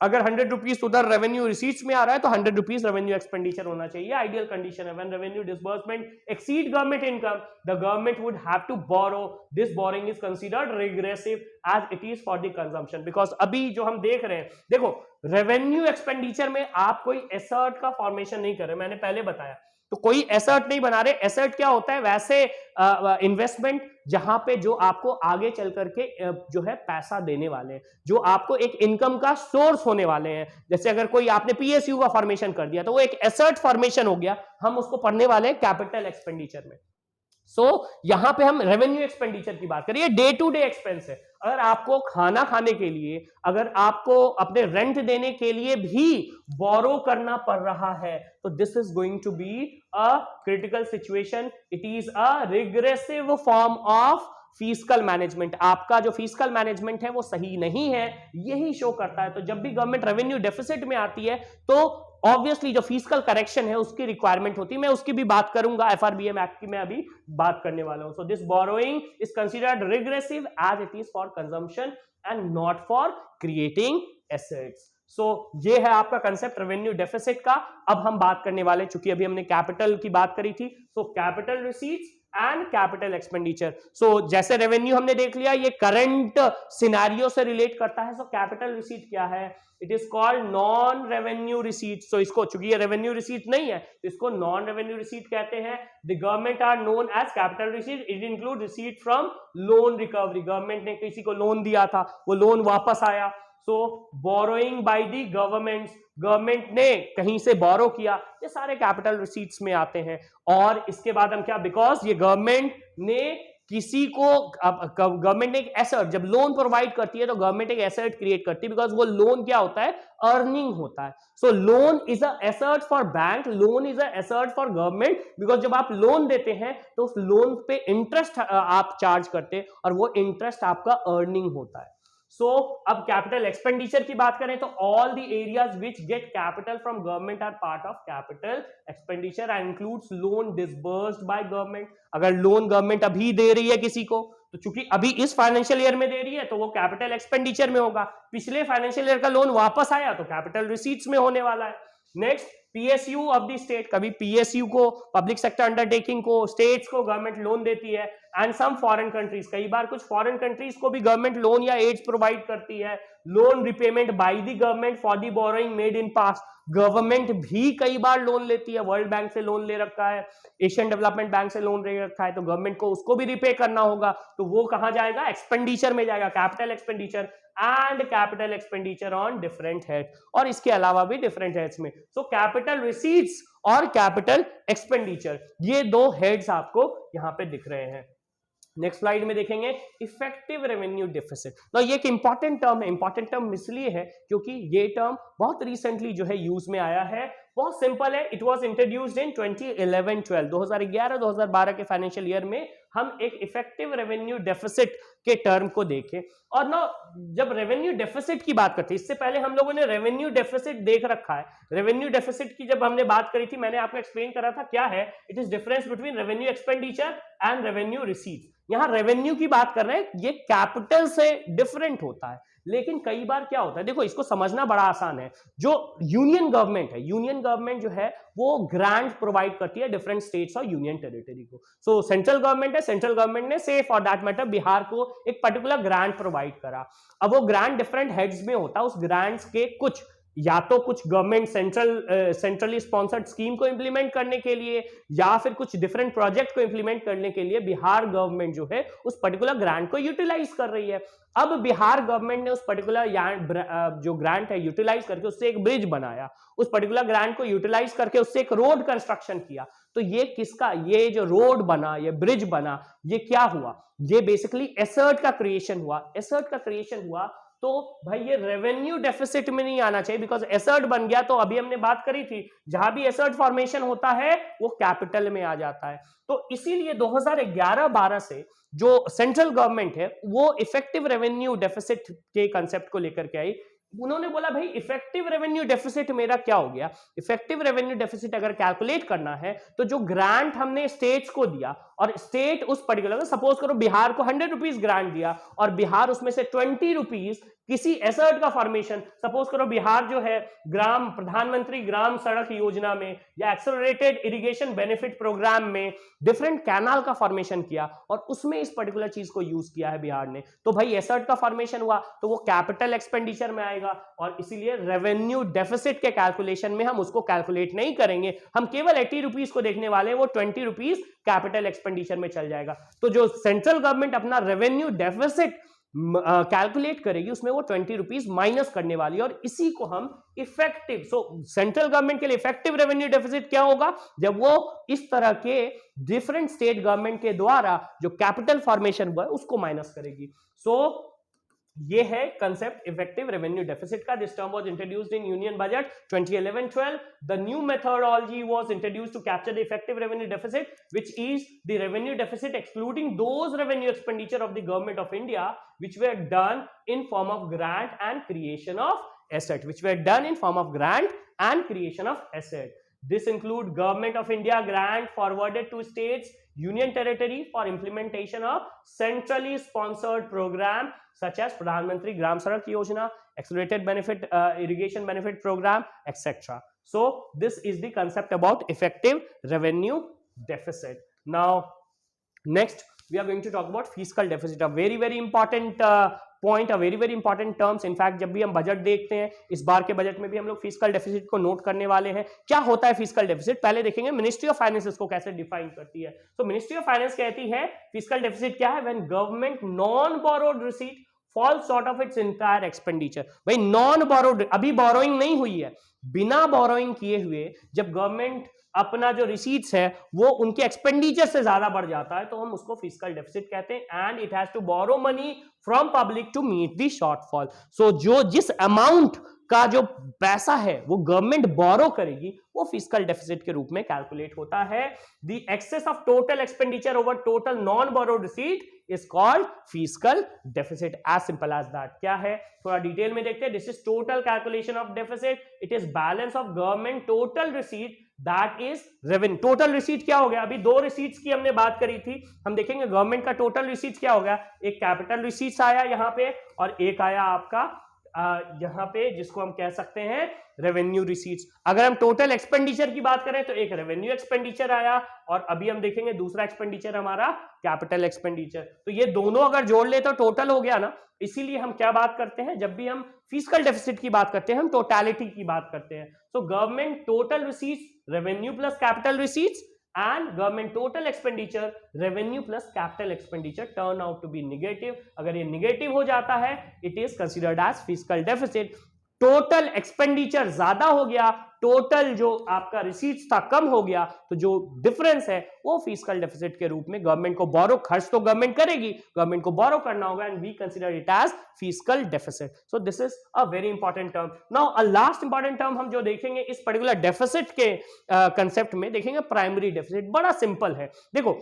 अगर 100 रुपीज उधर रेवेन्यू रिसीट्स में आ रहा है तो 100 रुपीज रेवेन्यू एक्सपेंडिचर होना चाहिए। आइडियल कंडीशन है। When revenue disbursement exceed government income, the government would have to borrow. This borrowing is considered regressive as it is for the consumption. Because अभी जो हम देख रहे हैं, देखो रेवेन्यू एक्सपेंडिचर में आप कोई एसेट का फॉर्मेशन नहीं कर रहे, मैंने पहले बताया, तो कोई एसेट नहीं बना रहे। एसेट क्या होता है, वैसे इन्वेस्टमेंट जहां पे जो आपको आगे चल करके जो है पैसा देने वाले हैं, जो आपको एक इनकम का सोर्स होने वाले हैं। जैसे अगर कोई आपने पीएसयू का फॉर्मेशन कर दिया तो वो एक एसेट फॉर्मेशन हो गया, हम उसको पढ़ने वाले हैं कैपिटल एक्सपेंडिचर में। सो यहां पे हम रेवेन्यू एक्सपेंडिचर की बात करें, डे टू डे एक्सपेंस है। अगर आपको खाना खाने के लिए, अगर आपको अपने रेंट देने के लिए भी बोरो करना पड़ रहा है तो this is going to be a critical situation. It is a regressive form of fiscal management. आपका जो फिस्कल मैनेजमेंट है वो सही नहीं है, यही शो करता है। तो जब भी गवर्नमेंट रेवेन्यू डेफिसिट में आती है तो ऑब्वियसली जो फिस्कल करेक्शन है उसकी रिक्वायरमेंट होती है। मैं उसकी भी बात करूंगा, एफआरबीएम एक्ट की मैं अभी बात करने वाला हूं। So this borrowing is considered regressive as it is for consumption and not for creating assets. So ये है आपका कंसेप्ट रेवेन्यू डेफिसिट का। अब हम बात करने वाले, चूंकि अभी हमने कैपिटल की बात करी थी, so capital receipts and capital expenditure. So जैसे रेवेन्यू हमने देख लिया, ये करंट सिनेरियो से रिलेट करता है। सो कैपिटल रिसीट क्या है? It is called non revenue receipt. So इसको, चूंकि ये रेवेन्यू रिसीट नहीं है, तो इसको नॉन रेवेन्यू रिसीट कहते हैं। The government are known as capital receipt. It include receipt from loan recovery. Government ने किसी को लोन दिया था, वो लोन वापस आया। So borrowing by the government, government ने कहीं से बोरो किया, ये सारे कैपिटल रिसीट्स में आते हैं। और इसके बाद हम क्या, बिकॉज ये गवर्नमेंट ने किसी को, गवर्नमेंट ने एक एसेट, जब लोन प्रोवाइड करती है तो गवर्नमेंट एक एसेट क्रिएट करती है, बिकॉज वो लोन क्या होता है? अर्निंग होता है। So loan is a asset for bank, loan is a asset for government, because जब आप लोन देते हैं तो उस लोन पे इंटरेस्ट आप चार्ज करते हैं और वो इंटरेस्ट आपका अर्निंग होता है। सो अब कैपिटल एक्सपेंडिचर की बात करें तो all the areas which get capital from government are part of capital expenditure and includes loan disbursed by government. अगर लोन गवर्नमेंट अभी दे रही है किसी को, तो चूंकि अभी इस फाइनेंशियल ईयर में दे रही है तो वो कैपिटल एक्सपेंडिचर में होगा। पिछले फाइनेंशियल ईयर का लोन वापस आया तो कैपिटल रिसीट्स में होने वाला है। Next, PSU of the state. कभी पीएसयू को, पब्लिक सेक्टर अंडरटेकिंग को, स्टेट्स को गवर्नमेंट लोन देती है। एंड सम फॉरेन कंट्रीज, कई बार कुछ फॉरेन कंट्रीज को भी गवर्नमेंट लोन या एड्स प्रोवाइड करती है। Loan repayment bye the government for the borrowing made in past. Government भी कई बार लोन लेती है, वर्ल्ड बैंक से लोन ले रखा है, एशियन डेवलपमेंट बैंक से लोन ले रखा है, तो गवर्नमेंट को उसको भी रिपे करना होगा, तो वो कहां जाएगा? एक्सपेंडिचर में जाएगा, capital expenditure and capital expenditure on different head, और इसके अलावा भी डिफरेंट हेड्स में। सो कैपिटल रिसीट्स और कैपिटल एक्सपेंडिचर, ये दो हेड्स आपको यहां पे दिख रहे हैं। नेक्स्ट स्लाइड में देखेंगे इफेक्टिव रेवेन्यू डेफिसिट। तो ये एक इंपॉर्टेंट टर्म है। इंपॉर्टेंट टर्म इसलिए है क्योंकि ये टर्म बहुत रिसेंटली जो है यूज में आया है। बहुत सिंपल है, इट वाज इंट्रोड्यूस्ड इन 2011-12, 2011-2012 के फाइनेंशियल ईयर में हम एक इफेक्टिव रेवेन्यू डेफिसिट के टर्म को देखें। और ना, जब रेवेन्यू डेफिसिट की बात करते हैं, इससे पहले हम लोगों ने रेवेन्यू डेफिसिट देख रखा है। रेवेन्यू डेफिसिट की जब हमने बात करी थी, मैंने आपको एक्सप्लेन करा था क्या है। It is difference between revenue expenditure and revenue receipt. यहां रेवेन्यू की बात कर रहे हैं, ये कैपिटल से डिफरेंट होता है। लेकिन कई बार क्या होता है, देखो इसको समझना बड़ा आसान है। जो यूनियन गवर्नमेंट है, यूनियन गवर्नमेंट जो है वो ग्रांट प्रोवाइड करती है डिफरेंट स्टेट्स और यूनियन टेरिटरी को। सो सेंट्रल गवर्नमेंट है, सेंट्रल गवर्नमेंट ने से फॉर दैट मैटर बिहार को एक पर्टिकुलर ग्रांट प्रोवाइड करा। अब वो ग्रांट डिफरेंट हेड्स में होता है। उस ग्रांट्स के कुछ, या तो कुछ गवर्नमेंट सेंट्रली स्पॉन्सर्ड स्कीम को इंप्लीमेंट करने के लिए, या फिर कुछ डिफरेंट प्रोजेक्ट को इंप्लीमेंट करने के लिए बिहार गवर्नमेंट जो है उस पर्टिकुलर ग्रांट को यूटिलाइज कर रही है। अब बिहार गवर्नमेंट ने उस पर्टिकुलर जो ग्रांट है यूटिलाइज करके उससे एक ब्रिज बनाया, उस पर्टिकुलर ग्रांट को यूटिलाइज करके उससे एक रोड कंस्ट्रक्शन किया। तो ये किसका, ये जो रोड बना, ये ब्रिज बना, ये क्या हुआ? ये बेसिकली एसेट का क्रिएशन हुआ। एसेट का क्रिएशन हुआ तो भाई ये रेवेन्यू डेफिसिट में नहीं आना चाहिए, बिकॉज एसेट बन गया तो अभी हमने बात करी थी, जहां भी एसेट फॉर्मेशन होता है वो कैपिटल में आ जाता है। तो इसीलिए 2011-12 से जो सेंट्रल गवर्नमेंट है वो इफेक्टिव रेवेन्यू डेफिसिट के कंसेप्ट को लेकर के आई। उन्होंने बोला भाई इफेक्टिव रेवेन्यू डेफिसिट मेरा क्या हो गया? इफेक्टिव रेवेन्यू डेफिसिट अगर कैलकुलेट करना है तो जो ग्रांट हमने स्टेट्स को दिया, और स्टेट उस पर्टिकुलर, सपोज करो बिहार को 100 रुपीज ग्रांट दिया और बिहार उसमें से 20 रुपीज किसी एसेट का फॉर्मेशन, सपोज करो बिहार जो है प्रधानमंत्री ग्राम सड़क योजना में या एक्सेलरेटेड इरिगेशन बेनिफिट प्रोग्राम में डिफरेंट कैनाल का फॉर्मेशन किया और उसमें इस पर्टिकुलर चीज को यूज किया है बिहार ने, तो भाई एसेट का फॉर्मेशन हुआ तो वो कैपिटल एक्सपेंडिचर में आएगा। और इसीलिए रेवेन्यू डेफिसिट के कैलकुलेशन में हम उसको कैलकुलेट नहीं करेंगे, हम केवल 80 रुपीज को देखने वाले हैं, वो 20 रुपीज कैपिटल एक्सपेंडिचर में चल जाएगा। तो जो सेंट्रल गवर्नमेंट अपना रेवेन्यू डेफिसिट कैलकुलेट करेगी उसमें वो 20 रुपीज माइनस करने वाली है, और इसी को हम इफेक्टिव, सेंट्रल गवर्नमेंट के लिए इफेक्टिव रेवेन्यू डेफिसिट क्या होगा? जब वो इस तरह के डिफरेंट स्टेट गवर्नमेंट के द्वारा जो कैपिटल फॉर्मेशन हुआ है उसको माइनस करेगी। ये है कंसेप्ट इफेक्टिव रेवेन्यू डेफिसिट का। This term was introduced in union budget 2011-12. The new methodology was introduced to capture the effective revenue deficit, which is the revenue deficit excluding those revenue expenditure of the government of India which were done in form of grant and creation of asset, which were done in form of grant and creation of asset. This include Government of India grant forwarded to states, union territory for implementation of centrally sponsored program such as Pradhan Mantri Gram Sadak Yojana, Accelerated Benefit Irrigation Benefit Program, etc. So this is the concept about effective revenue deficit. Now Next, we are going to talk about fiscal deficit, a very important point, a very important terms. In fact जब भी हम budget देखते हैं, इस बार के budget में भी हम लोग फिस्कल डेफिसिट को नोट करने वाले हैं. क्या होता है फिस्कल डेफिसिट, पहले देखेंगे मिनिस्ट्री ऑफ फाइनेंस इसको कैसे डिफाइन करती है. तो मिनिस्ट्री ऑफ फाइनेंस कहती है फिस्कल डेफिसिट क्या है, when government non borrowed receipt fall short of its entire expenditure. भाई नॉन बोरोड, अभी बोरोइंग नहीं हुई है, बिना बोरोइंग किए हुए जब गवर्नमेंट अपना जो रिसीट्स है वो उनके एक्सपेंडिचर से ज्यादा बढ़ जाता है तो हम उसको फिस्कल डेफिसिट कहते हैं. And it has to borrow money from public to meet the shortfall. So जो जिस अमाउंट का जो पैसा है वो गवर्नमेंट बोरो करेगी वो फिस्कल डेफिसिट के रूप में कैलकुलेट होता है. The excess of total expenditure over total non borrowed receipt is called fiscal deficit. As simple as that. क्या है थोड़ा डिटेल में देखते हैं. This is total calculation of deficit. It is balance of government total receipt that is revenue. Total receipt क्या हो गया, अभी दो रिसीट्स की हमने बात करी थी, हम देखेंगे गवर्नमेंट का टोटल रिसीट क्या हो गया. एक कैपिटल रिसीट्स आया यहां पे और एक आया आपका यहां पे जिसको हम कह सकते हैं रेवेन्यू रिसीट्स. अगर हम टोटल एक्सपेंडिचर की बात करें तो एक रेवेन्यू एक्सपेंडिचर आया और अभी हम देखेंगे दूसरा एक्सपेंडिचर हमारा कैपिटल एक्सपेंडिचर. तो ये दोनों अगर जोड़ ले तो टोटल हो गया ना. इसीलिए हम क्या बात करते हैं, जब भी हम फिस्कल डेफिसिट की बात करते हैं हम टोटलिटी की बात करते हैं. So government total receipts revenue plus capital receipts and government total expenditure revenue plus capital expenditure turn out to be negative. अगर ये negative हो जाता है it is considered as fiscal deficit. Total expenditure ज्यादा हो गया, टोटल जो आपका रिसीट्स था कम हो गया, तो जो डिफरेंस है वो फिस्कल डेफिसिट के रूप में गवर्नमेंट को बोरो, खर्च तो गवर्नमेंट करेगी, गवर्नमेंट को बोरो करना होगा and we consider it as fiscal deficit. So this is a very important term. Now a last important term हम जो देखेंगे इस पर्टिकुलर डेफिसिट के कंसेप्ट में देखेंगे प्राइमरी डेफिसिट. बड़ा सिंपल है. देखो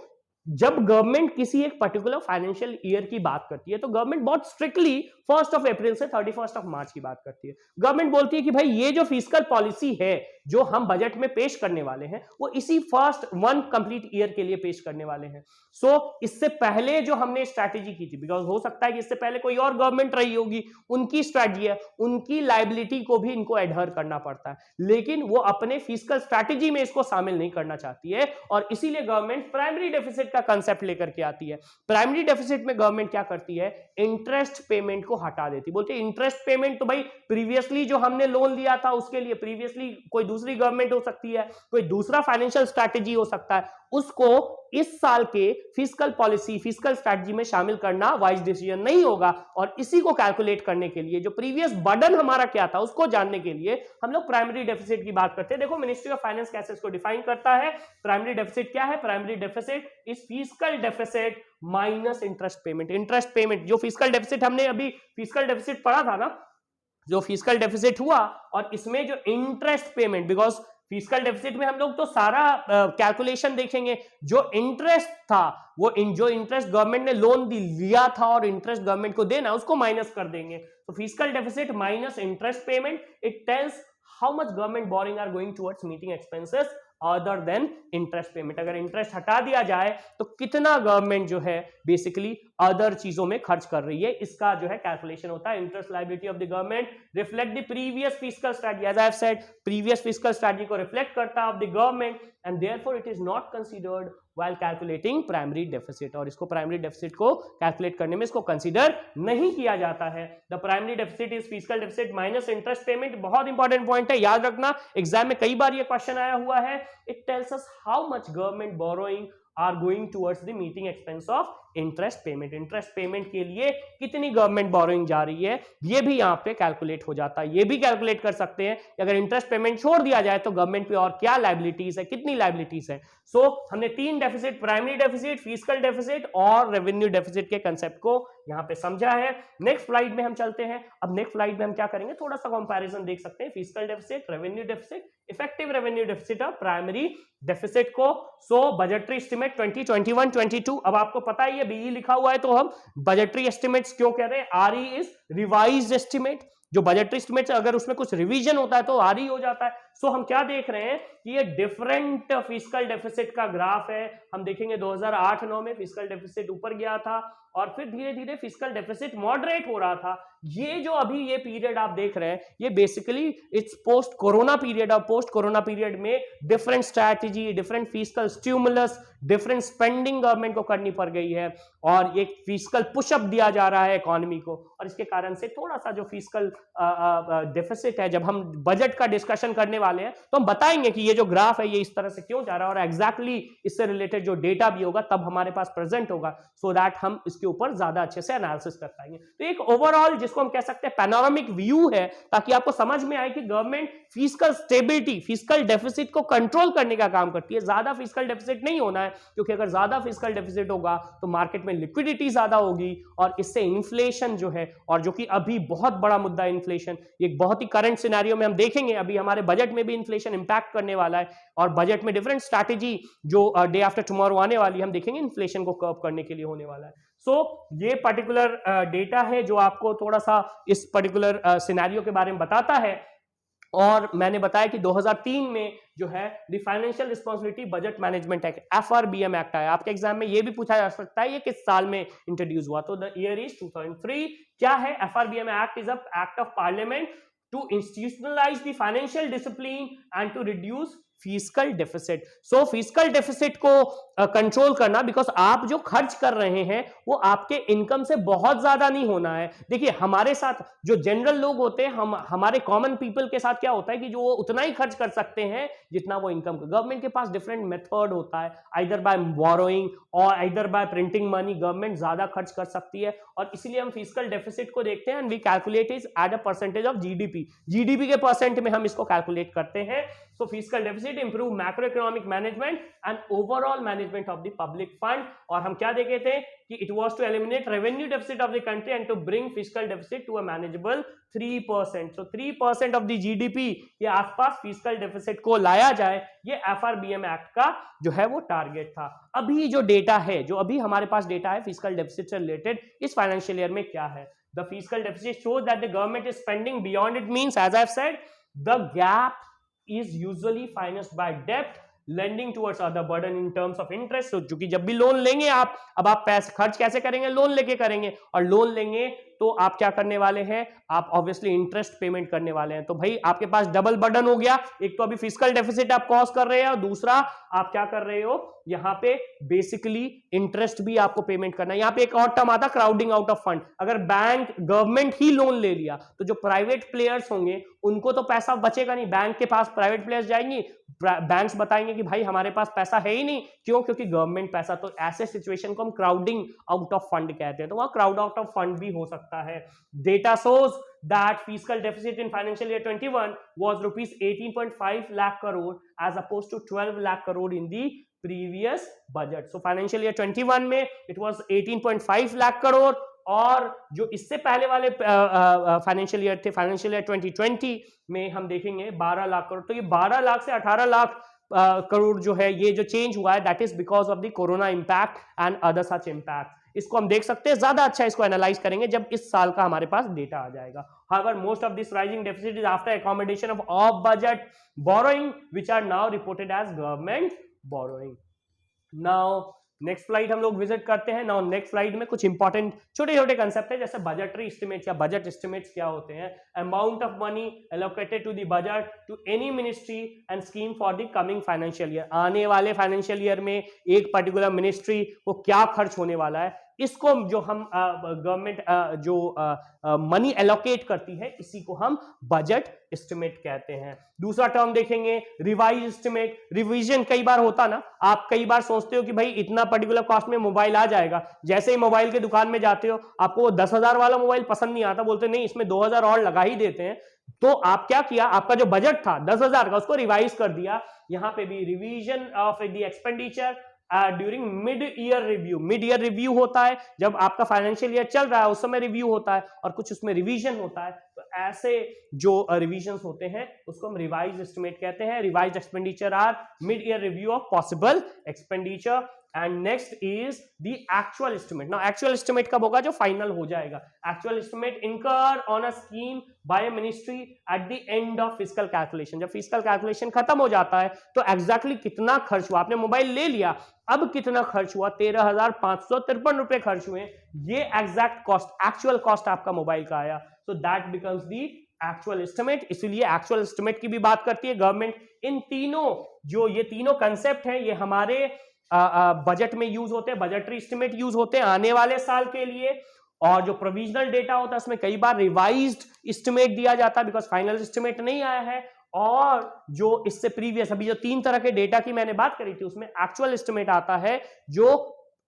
जब गवर्नमेंट किसी एक पर्टिकुलर फाइनेंशियल ईयर की बात करती है तो गवर्नमेंट बहुत स्ट्रिक्टली 1 अप्रैल से 31 मार्च की बात करती है. गवर्नमेंट बोलती है कि भाई ये जो फिस्कल पॉलिसी है जो हम बजट में पेश करने वाले हैं वो इसी फर्स्ट 1 कंप्लीट ईयर के लिए पेश करने वाले हैं. सो इससे पहले जो हमने स्ट्रैटेजी की थी, बिकॉज हो सकता है कि इससे पहले कोई और गवर्नमेंट रही होगी, उनकी स्ट्रैटेजी है, उनकी लायबिलिटी को भी इनको एडहर करना पड़ता है, लेकिन वो अपने फिस्कल स्ट्रैटेजी में इसको शामिल नहीं करना चाहती है और इसीलिए गवर्नमेंट प्राइमरी डेफिसिट का कंसेप्ट लेकर के आती है. प्राइमरी डेफिसिट में गवर्नमेंट क्या करती है, इंटरेस्ट पेमेंट को हटा देती. बोलते हैं इंटरेस्ट पेमेंट तो भाई प्रीवियसली जो हमने लोन लिया था उसके लिए, प्रीवियसली कोई दूसरी गवर्नमेंट हो सकती है, कोई दूसरा फाइनेंशियल स्ट्रैटेजी हो सकता है, उसको इस साल के फिस्कल पॉलिसी फिस्कल स्ट्रैटेजी में शामिल करना वाइज डिसीजन नहीं होगा. और इसी को कैलकुलेट करने के लिए जो प्रीवियस बर्डन हमारा क्या था उसको जानने के लिए हम लोग प्राइमरी डेफिसिट की बात करते हैं. देखो मिनिस्ट्री ऑफ फाइनेंस कैसे इसको डिफाइन करता है. प्राइमरी डेफिसिट क्या है, primary deficit is fiscal deficit minus interest payment. Interest payment जो फिस्कल डेफिसिट हमने अभी फिस्कल डेफिसिट पढ़ा था ना, जो फिस्कल डेफिसिट हुआ और इसमें जो interest payment, because fiscal deficit में हम लोग तो सारा कैलकुलेशन देखेंगे, जो इंटरेस्ट था वो जो इंटरेस्ट गवर्नमेंट ने लोन लिया था और इंटरेस्ट गवर्नमेंट को देना उसको माइनस कर देंगे. तो fiscal deficit minus interest payment, it tells how much government borrowing are going towards meeting expenses other than interest payment. अगर इंटरेस्ट हटा दिया जाए तो कितना गवर्नमेंट जो है बेसिकली अदर चीजों में खर्च कर रही है, इसका जो है कैलकुलेशन होता है. Interest liability of the government reflect the previous fiscal strategy, as I have said previous fiscal strategy को रिफ्लेक्ट करता है of the government and therefore it is not considered while calculating primary deficit. और इसको primary deficit को calculate करने में इसको consider नहीं किया जाता है. The primary deficit is fiscal deficit minus interest payment. बहुत इंपॉर्टेंट पॉइंट है, याद रखना, एग्जाम में कई बार ये क्वेश्चन आया हुआ है. It tells us how much government borrowing are going towards the meeting expense of interest payment. Interest payment के लिए कितनी गवर्नमेंट बोरोइंग जा रही है ये भी यहां पे कैलकुलेट हो जाता है. ये भी कैलकुलेट कर सकते हैं कि अगर इंटरेस्ट पेमेंट छोड़ दिया जाए तो गवर्नमेंट पे और क्या लायबिलिटीज है, कितनी लायबिलिटीज है. सो हमने 3 deficit, primary deficit, fiscal deficit और रेवेन्यू डेफिसिट के कंसेप्ट को यहां पे समझा है. नेक्स्ट स्लाइड में हम चलते हैं. अब नेक्स्ट स्लाइड में हम क्या करेंगे, थोड़ा सा कंपैरिजन देख सकते हैं fiscal deficit, revenue deficit, effective revenue deficit और प्राइमरी डेफिसिट को. सो बजटरी एस्टिमेट 2021-22, अब आपको पता है ये बीई लिखा हुआ है तो हम बजटरी एस्टिमेट्स क्यों कह रहे हैं. आरई इज रिवाइज्ड एस्टिमेट. जो बजटरी एस्टिमेट अगर उसमें कुछ रिवीजन होता है तो आरई हो जाता है. सो हम क्या देख रहे हैं कि ये डिफरेंट फिस्कल डेफिसिट का ग्राफ है। हम देखेंगे 2008-9 में फिस्कल डेफिसिट ऊपर गया था और फिर धीरे धीरे फिस्कल डेफिसिट मॉडरेट हो रहा था। ये जो अभी ये पीरियड आप देख रहे हैं, ये basically it's post corona period. और पोस्ट कोरोना पीरियड में different strategy, different fiscal stimulus, different spending government को करनी पड़ गई है और एक फिस्कल पुशअप दिया जा रहा है इकोनॉमी को। और इसके कारण से थोड़ा सा जो फिस्कल डेफिसिट है, जब हम बजट का डिस्कशन करने वाले हैं तो हम बताएंगे कि ये जो ग्राफ है ये इस तरह से क्यों जा रहा है और एग्जैक्टली इससे रिलेटेड जो डेटा भी होगा तब हमारे पास प्रेजेंट होगा, सो दैट हम इसके ऊपर ज्यादा अच्छे से एनालिसिस कर पाएंगे। तो एक ओवरऑल जिसको हम कह सकते हैं पैनोरामिक व्यू है, ताकि आपको समझ में आए कि government fiscal stability, fiscal deficit को कंट्रोल करने का काम करती है। ज्यादा फिस्कल डेफिसिट नहीं होना है, क्योंकि अगर ज्यादा फिस्कल डेफिसिट होगा तो मार्केट में लिक्विडिटी ज्यादा होगी और इससे इन्फ्लेशन जो है, और जो कि अभी बहुत बड़ा मुद्दा है इन्फ्लेशन, एक बहुत ही करंट सिनेरियो में हम देखेंगे। अभी हमारे बजट में भी इन्फ्लेशन इंपैक्ट करने वाला है और बजट में डिफरेंट स्ट्रैटेजी जो डे आफ्टर टुमारो आने वाली है, हम देखेंगे इन्फ्लेशन को कर्व करने के लिए होने वाला है। सो ये पर्टिकुलर डेटा है जो आपको थोड़ा सा इस पर्टिकुलर सिनेरियो के बारे में बताता है। और मैंने बताया कि 2003 में जो है the financial responsibility budget management act, FRBM act आया। आपके एग्जाम में ये भी पूछा जा सकता है ये किस साल में इंट्रोड्यूस हुआ, तो द ईयर इज 2003। क्या है FRBM act? Is a act of parliament to institutionalize the financial discipline and to reduce fiscal deficit. So fiscal deficit को कंट्रोल करना, बिकॉज आप जो खर्च कर रहे हैं वो आपके इनकम से बहुत ज्यादा नहीं होना है। देखिए हमारे साथ जो जनरल लोग होते हैं, हमारे कॉमन पीपल के साथ क्या होता है कि जो वो उतना ही खर्च कर सकते हैं जितना वो इनकम। गवर्नमेंट के पास डिफरेंट मेथड होता है, आइदर बाय बोरोइंग और either bye printing money. Government ज्यादा खर्च कर सकती है और इसलिए हम फिस्कल डेफिसिट को देखते हैं and we calculate is at a percentage of GDP के परसेंट में हम इसको कैलकुलेट करते हैं। So fiscal deficit improve macroeconomic management and overall management of the public fund. और हम क्या देखे थे कि it was to eliminate revenue deficit of the country and to bring fiscal deficit to a manageable 3%। So 3% of the GDP के आसपास fiscal deficit को लाया जाए, ये FRBM एक्ट का जो है वो टारगेट था। अभी जो डेटा है, जो अभी हमारे पास डेटा है फिस्कल डेफिसिट से रिलेटेड इस फाइनेंशियल ईयर में क्या है? The fiscal deficit shows that the government is spending beyond it means, as I have said, the gap is usually financed by debt lending towards other burden in terms of interest। so चूंकि जब भी loan लेंगे आप, अब आप पैसे खर्च कैसे करेंगे? लोन लेके करेंगे, और लोन लेंगे तो आप क्या करने वाले हैं? आप ऑब्वियसली इंटरेस्ट पेमेंट करने वाले हैं। तो भाई आपके पास डबल बर्डन हो गया, एक तो अभी फिस्कल डेफिसिट आप कॉज कर रहे हैं और दूसरा आप क्या कर रहे हो, यहाँ पे बेसिकली इंटरेस्ट भी आपको पेमेंट करना है। यहाँ पे एक और टर्म आता क्राउडिंग आउट ऑफ फंड। अगर बैंक गवर्नमेंट ही लोन ले लिया तो जो प्राइवेट प्लेयर्स होंगे उनको तो पैसा बचेगा नहीं, बैंक के पास प्राइवेट प्लेयर्स जाएंगे, बैंक्स बताएंगे कि भाई हमारे पास पैसा है ही नहीं, क्यों? क्योंकि गवर्नमेंट पैसा। तो ऐसे सिचुएशन को हम क्राउडिंग आउट ऑफ फंड कहते हैं। तो वहां क्राउड आउट ऑफ फंड भी हो सकता है। Data shows that fiscal deficit in financial year 21 was rupees 18.5 lakh crore as opposed to 12 lakh crore in the previous budget। so financial year 21 में it was 18.5 lakh crore और जो इससे पहले वाले फाइनेंशियल ईयर थे, फाइनेंशियल ईयर 2020 में हम देखेंगे 12 लाख करोड़। तो ये 12 लाख से 18 लाख करोड़ जो है, ये जो चेंज हुआ है that is because of the corona impact and other such impact. इसको हम देख सकते हैं, ज्यादा अच्छा इसको एनालाइज करेंगे जब इस साल का हमारे पास डेटा आ जाएगा। However, most of this rising deficit is after accommodation of off-budget borrowing, which are now reported as government borrowing। Now, next slide हम लोग विजिट करते हैं। नाउ नेक्स्ट स्लाइड में कुछ इंपॉर्टेंट छोटे छोटे कंसेप्ट है, जैसे बजटरी एस्टिमेट्स या बजट एस्टिमेट्स क्या होते हैं। Amount of money allocated to the budget to any ministry and scheme for the coming financial year. आने वाले फाइनेंशियल ईयर में एक पर्टिकुलर मिनिस्ट्री को क्या खर्च होने वाला है, इसको जो हम गवर्नमेंट जो मनी एलोकेट करती है, इसी को हम बजट एस्टिमेट कहते हैं। दूसरा टर्म देखेंगे रिवाइज एस्टिमेट। रिवीजन कई बार होता ना, आप कई बार सोचते हो कि भाई इतना पर्टिकुलर कॉस्ट में मोबाइल आ जाएगा, जैसे ही मोबाइल के दुकान में जाते हो आपको वो 10,000 वाला मोबाइल पसंद नहीं आता, बोलते नहीं इसमें 2,000 और लगा ही देते हैं। तो आप क्या किया, आपका जो बजट था 10,000 का उसको रिवाइज कर दिया। यहां पे भी revision of the expenditure during mid year review. Mid year review होता है जब आपका फाइनेंशियल ईयर चल रहा है, उस समय रिव्यू होता है और कुछ उसमें रिवीजन होता है। तो ऐसे जो रिवीजन होते हैं उसको हम रिवाइज एस्टिमेट कहते हैं। Revise expenditure are mid year review of possible expenditure and next is the actual estimate. Now actual estimate कब होगा? जो फाइनल हो जाएगा। Actual estimate incur on a scheme by ministry at the end of physical calculation. जब physical calculation खत्म हो जाता है तो एग्जैक्टली कितना खर्च हुआ, आपने मोबाइल ले लिया, अब कितना खर्च हुआ, 13,553 रुपए खर्च हुए, ये एग्जैक्ट कॉस्ट, एक्चुअल कॉस्ट आपका मोबाइल का आया। So that becomes the actual estimate. इसलिए एक्चुअल एस्टिमेट की भी बात करती है गवर्नमेंट। इन तीनों, जो ये तीनों कंसेप्ट हैं, ये हमारे बजट में यूज होते हैं, बजटरी एस्टिमेट यूज होते हैं आने वाले साल के लिए। और जो प्रोविजनल डेटा होता है उसमें कई बार रिवाइज्ड एस्टिमेट दिया जाता है, बिकॉज फाइनल एस्टिमेट नहीं आया है। और जो इससे प्रीवियस, अभी जो 3 तरह के डेटा की मैंने बात करी थी, उसमें एक्चुअल एस्टिमेट आता है जो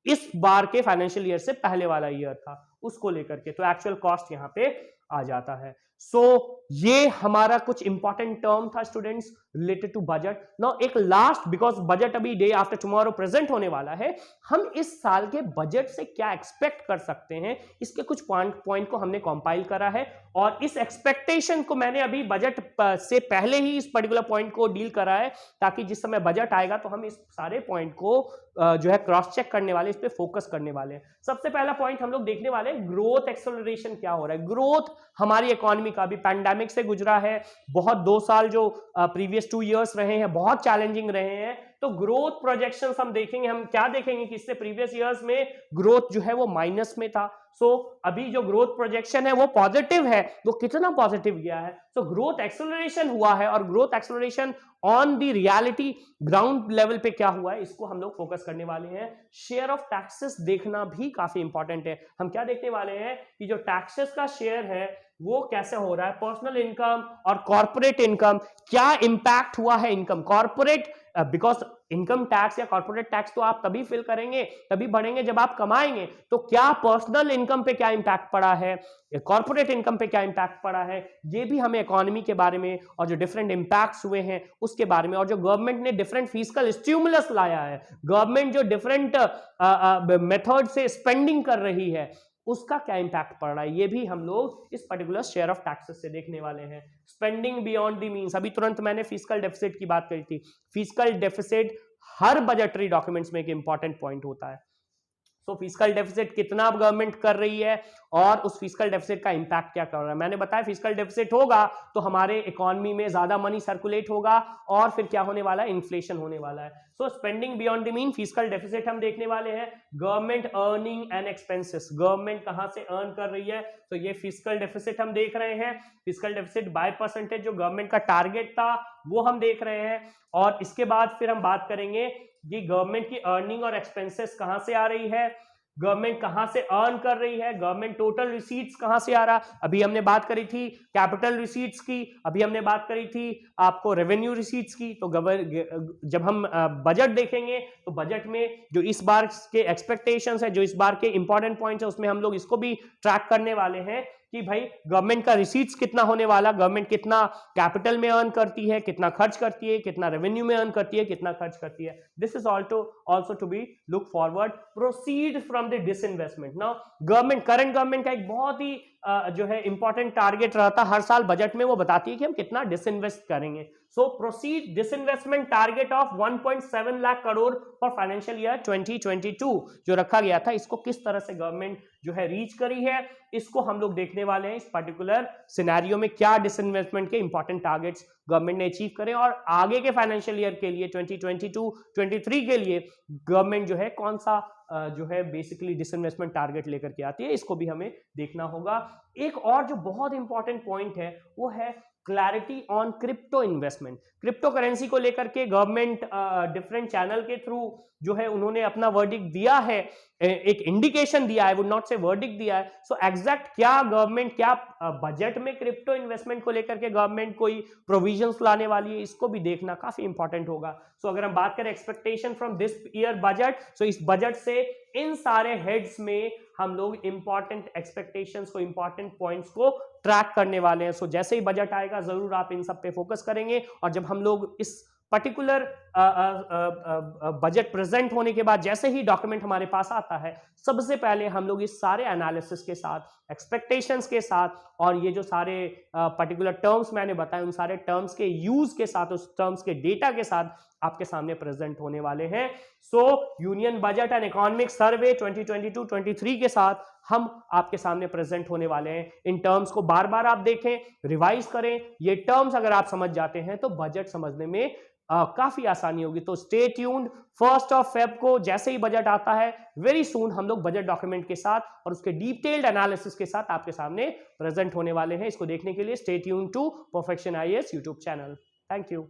इस बार के फाइनेंशियल ईयर से पहले वाला ईयर था, उसको लेकर के, तो एक्चुअल कॉस्ट यहां पे आ जाता है। सो ये हमारा कुछ इंपॉर्टेंट टर्म था students related to budget. Now एक लास्ट, बिकॉज बजट अभी डे आफ्टर टुमारो प्रेजेंट होने वाला है, हम इस साल के बजट से क्या एक्सपेक्ट कर सकते हैं, इसके कुछ पॉइंट को हमने कंपाइल करा है। और इस एक्सपेक्टेशन को मैंने अभी बजट से पहले ही इस पर्टिकुलर पॉइंट को डील करा है, ताकि जिस समय बजट आएगा तो हम इस सारे पॉइंट को जो है क्रॉस चेक करने वाले, इस पे फोकस करने वाले हैं। सबसे पहला पॉइंट हम लोग देखने वाले हैं, ग्रोथ एक्सेलरेशन क्या हो रहा है। ग्रोथ हमारी इकोनॉमी का भी पैंडेमिक से गुजरा है, बहुत 2 साल जो प्रीवियस 2 इयर्स रहे हैं बहुत चैलेंजिंग रहे हैं। तो ग्रोथ प्रोजेक्शंस हम देखेंगे, हम क्या देखेंगे कि इससे प्रीवियस इयर्स में ग्रोथ जो है वो माइनस में था। सो अभी जो ग्रोथ प्रोजेक्शन है वो पॉजिटिव है, वो कितना पॉजिटिव गया है। सो ग्रोथ एक्सेलरेशन हुआ है, और growth acceleration on the reality ground level पे क्या हुआ है, इसको हम लोग फोकस करने वाले हैं। शेयर ऑफ टैक्सेस देखना भी काफी इंपॉर्टेंट है। हम क्या देखने वाले हैं कि जो टैक्सेस का शेयर है वो कैसे हो रहा है, पर्सनल इनकम और कॉर्पोरेट इनकम, क्या इंपैक्ट हुआ है income corporate, because income tax या कॉर्पोरेट टैक्स तो आप तभी फिल करेंगे, तभी बढ़ेंगे जब आप कमाएंगे। तो क्या पर्सनल इनकम पे क्या इंपैक्ट पड़ा है, कॉर्पोरेट इनकम पे क्या इंपैक्ट पड़ा है, ये भी हमें इकोनॉमी के बारे में और जो डिफरेंट इंपैक्ट्स हुए हैं उसके बारे में, और जो गवर्नमेंट ने डिफरेंट फिस्कल स्टिमुलस लाया है, गवर्नमेंट जो डिफरेंट मेथड से स्पेंडिंग कर रही है, उसका क्या इंपैक्ट पड़ रहा है, ये भी हम लोग इस पर्टिकुलर शेयर ऑफ टैक्सेस से देखने वाले हैं। स्पेंडिंग बियॉन्ड द मींस, अभी तुरंत मैंने फिस्कल डेफिसिट की बात करी थी। फिस्कल डेफिसिट हर बजटरी डॉक्यूमेंट्स में एक इंपॉर्टेंट पॉइंट होता है। सो फिस्कल डेफिसिट कितना गवर्नमेंट कर रही है और उस फिस्कल डेफिसिट का इंपैक्ट क्या कर रहा है। मैंने बताया फिस्कल डेफिसिट होगा तो हमारे इकोनॉमी में ज्यादा मनी सर्कुलेट होगा, और फिर क्या होने वाला है, इन्फ्लेशन होने वाला है। So spending beyond the mean, fiscal deficit हम देखने वाले हैं। Government earning and expenses, government कहां से अर्न कर रही है, तो ये फिस्कल डेफिसिट हम देख रहे हैं। फिस्कल डेफिसिट बाय परसेंटेज जो गवर्नमेंट का टारगेट था वो हम देख रहे हैं। और इसके बाद फिर हम बात करेंगे कि गवर्नमेंट की अर्निंग और एक्सपेंसेस कहां से आ रही है, गवर्नमेंट कहां से अर्न कर रही है, गवर्नमेंट टोटल रिसीट्स कहां से आ रहा। अभी हमने बात करी थी कैपिटल रिसीट्स की, अभी हमने बात करी थी आपको रेवेन्यू रिसीट्स की। तो जब हम बजट देखेंगे तो बजट में जो इस बार के एक्सपेक्टेशंस है, जो इस बार के इंपॉर्टेंट पॉइंट्स है, उसमें हम लोग इसको भी ट्रैक करने वाले हैं कि भाई गवर्नमेंट का रिसीट्स कितना होने वाला, गवर्नमेंट कितना कैपिटल में अर्न करती है, कितना खर्च करती है, कितना रेवेन्यू में अर्न करती है, कितना खर्च करती है। This is also to be look forward. Proceed from the disinvestment. Now government, current government का एक बहुत ही जो है इंपॉर्टेंट टारगेट रहता हर साल बजट में, वो बताती है कि हम कितना डिसइन्वेस्ट करेंगे। So proceed disinvestment target of 1.7 lakh crore for financial year 2022 जो रखा गया था, इसको किस तरह से गवर्नमेंट जो है रीच करी है, इसको हम लोग देखने वाले हैं। इस पर्टिकुलर सिनेरियो में क्या डिसइन्वेस्टमेंट के इंपॉर्टेंट टारगेट्स गवर्नमेंट ने अचीव करें, और आगे के फाइनेंशियल ईयर के लिए 2022-23 के लिए गवर्नमेंट जो है कौन सा जो है बेसिकली डिसइन्वेस्टमेंट टारगेट लेकर के आती है, इसको भी हमें देखना होगा। एक और जो बहुत इंपॉर्टेंट पॉइंट है वो है clarity on crypto investment. Crypto currency को लेकर के गवर्नमेंट डिफरेंट चैनल के थ्रू जो है उन्होंने अपना वर्डिक्ट दिया है, एक इंडिकेशन दिया है, वुड नॉट से वर्डिक्ट दिया है। सो एग्जैक्ट क्या गवर्नमेंट, क्या बजट में क्रिप्टो इन्वेस्टमेंट को लेकर के गवर्नमेंट कोई प्रोविजंस लाने वाली है, इसको भी देखना काफी इंपॉर्टेंट होगा। सो अगर हम बात करें expectation from this year budget, so इस बजट से इन सारे हेड्स में हम लोग इंपॉर्टेंट एक्सपेक्टेशंस को, इंपॉर्टेंट पॉइंट्स को ट्रैक करने वाले हैं। सो जैसे ही बजट आएगा जरूर आप इन सब पे फोकस करेंगे, और जब हम लोग इस पर्टिकुलर बजट प्रेजेंट होने के बाद जैसे ही डॉक्यूमेंट हमारे पास आता है, सबसे पहले हम लोग इस सारे एनालिसिस के साथ, एक्सपेक्टेशंस के साथ, और ये जो सारे पर्टिकुलर टर्म्स मैंने बताए उन सारे टर्म्स के यूज के साथ, उस टर्म्स के डेटा के साथ आपके सामने प्रेजेंट होने वाले हैं। सो union budget and economic survey 2022-23 के साथ हम आपके सामने प्रेजेंट होने वाले हैं। इन टर्म्स को बार बार आप देखें, रिवाइज करें। ये टर्म्स अगर आप समझ जाते हैं तो बजट समझने में काफी आसानी होगी। तो स्टे ट्यून्ड, 1 Feb को जैसे ही बजट आता है, वेरी सून हम लोग बजट डॉक्यूमेंट के साथ और उसके डिटेल्ड एनालिसिस के साथ आपके सामने प्रेजेंट होने वाले हैं। इसको देखने के लिए stay tuned to Perfection IAS YouTube channel. Thank you.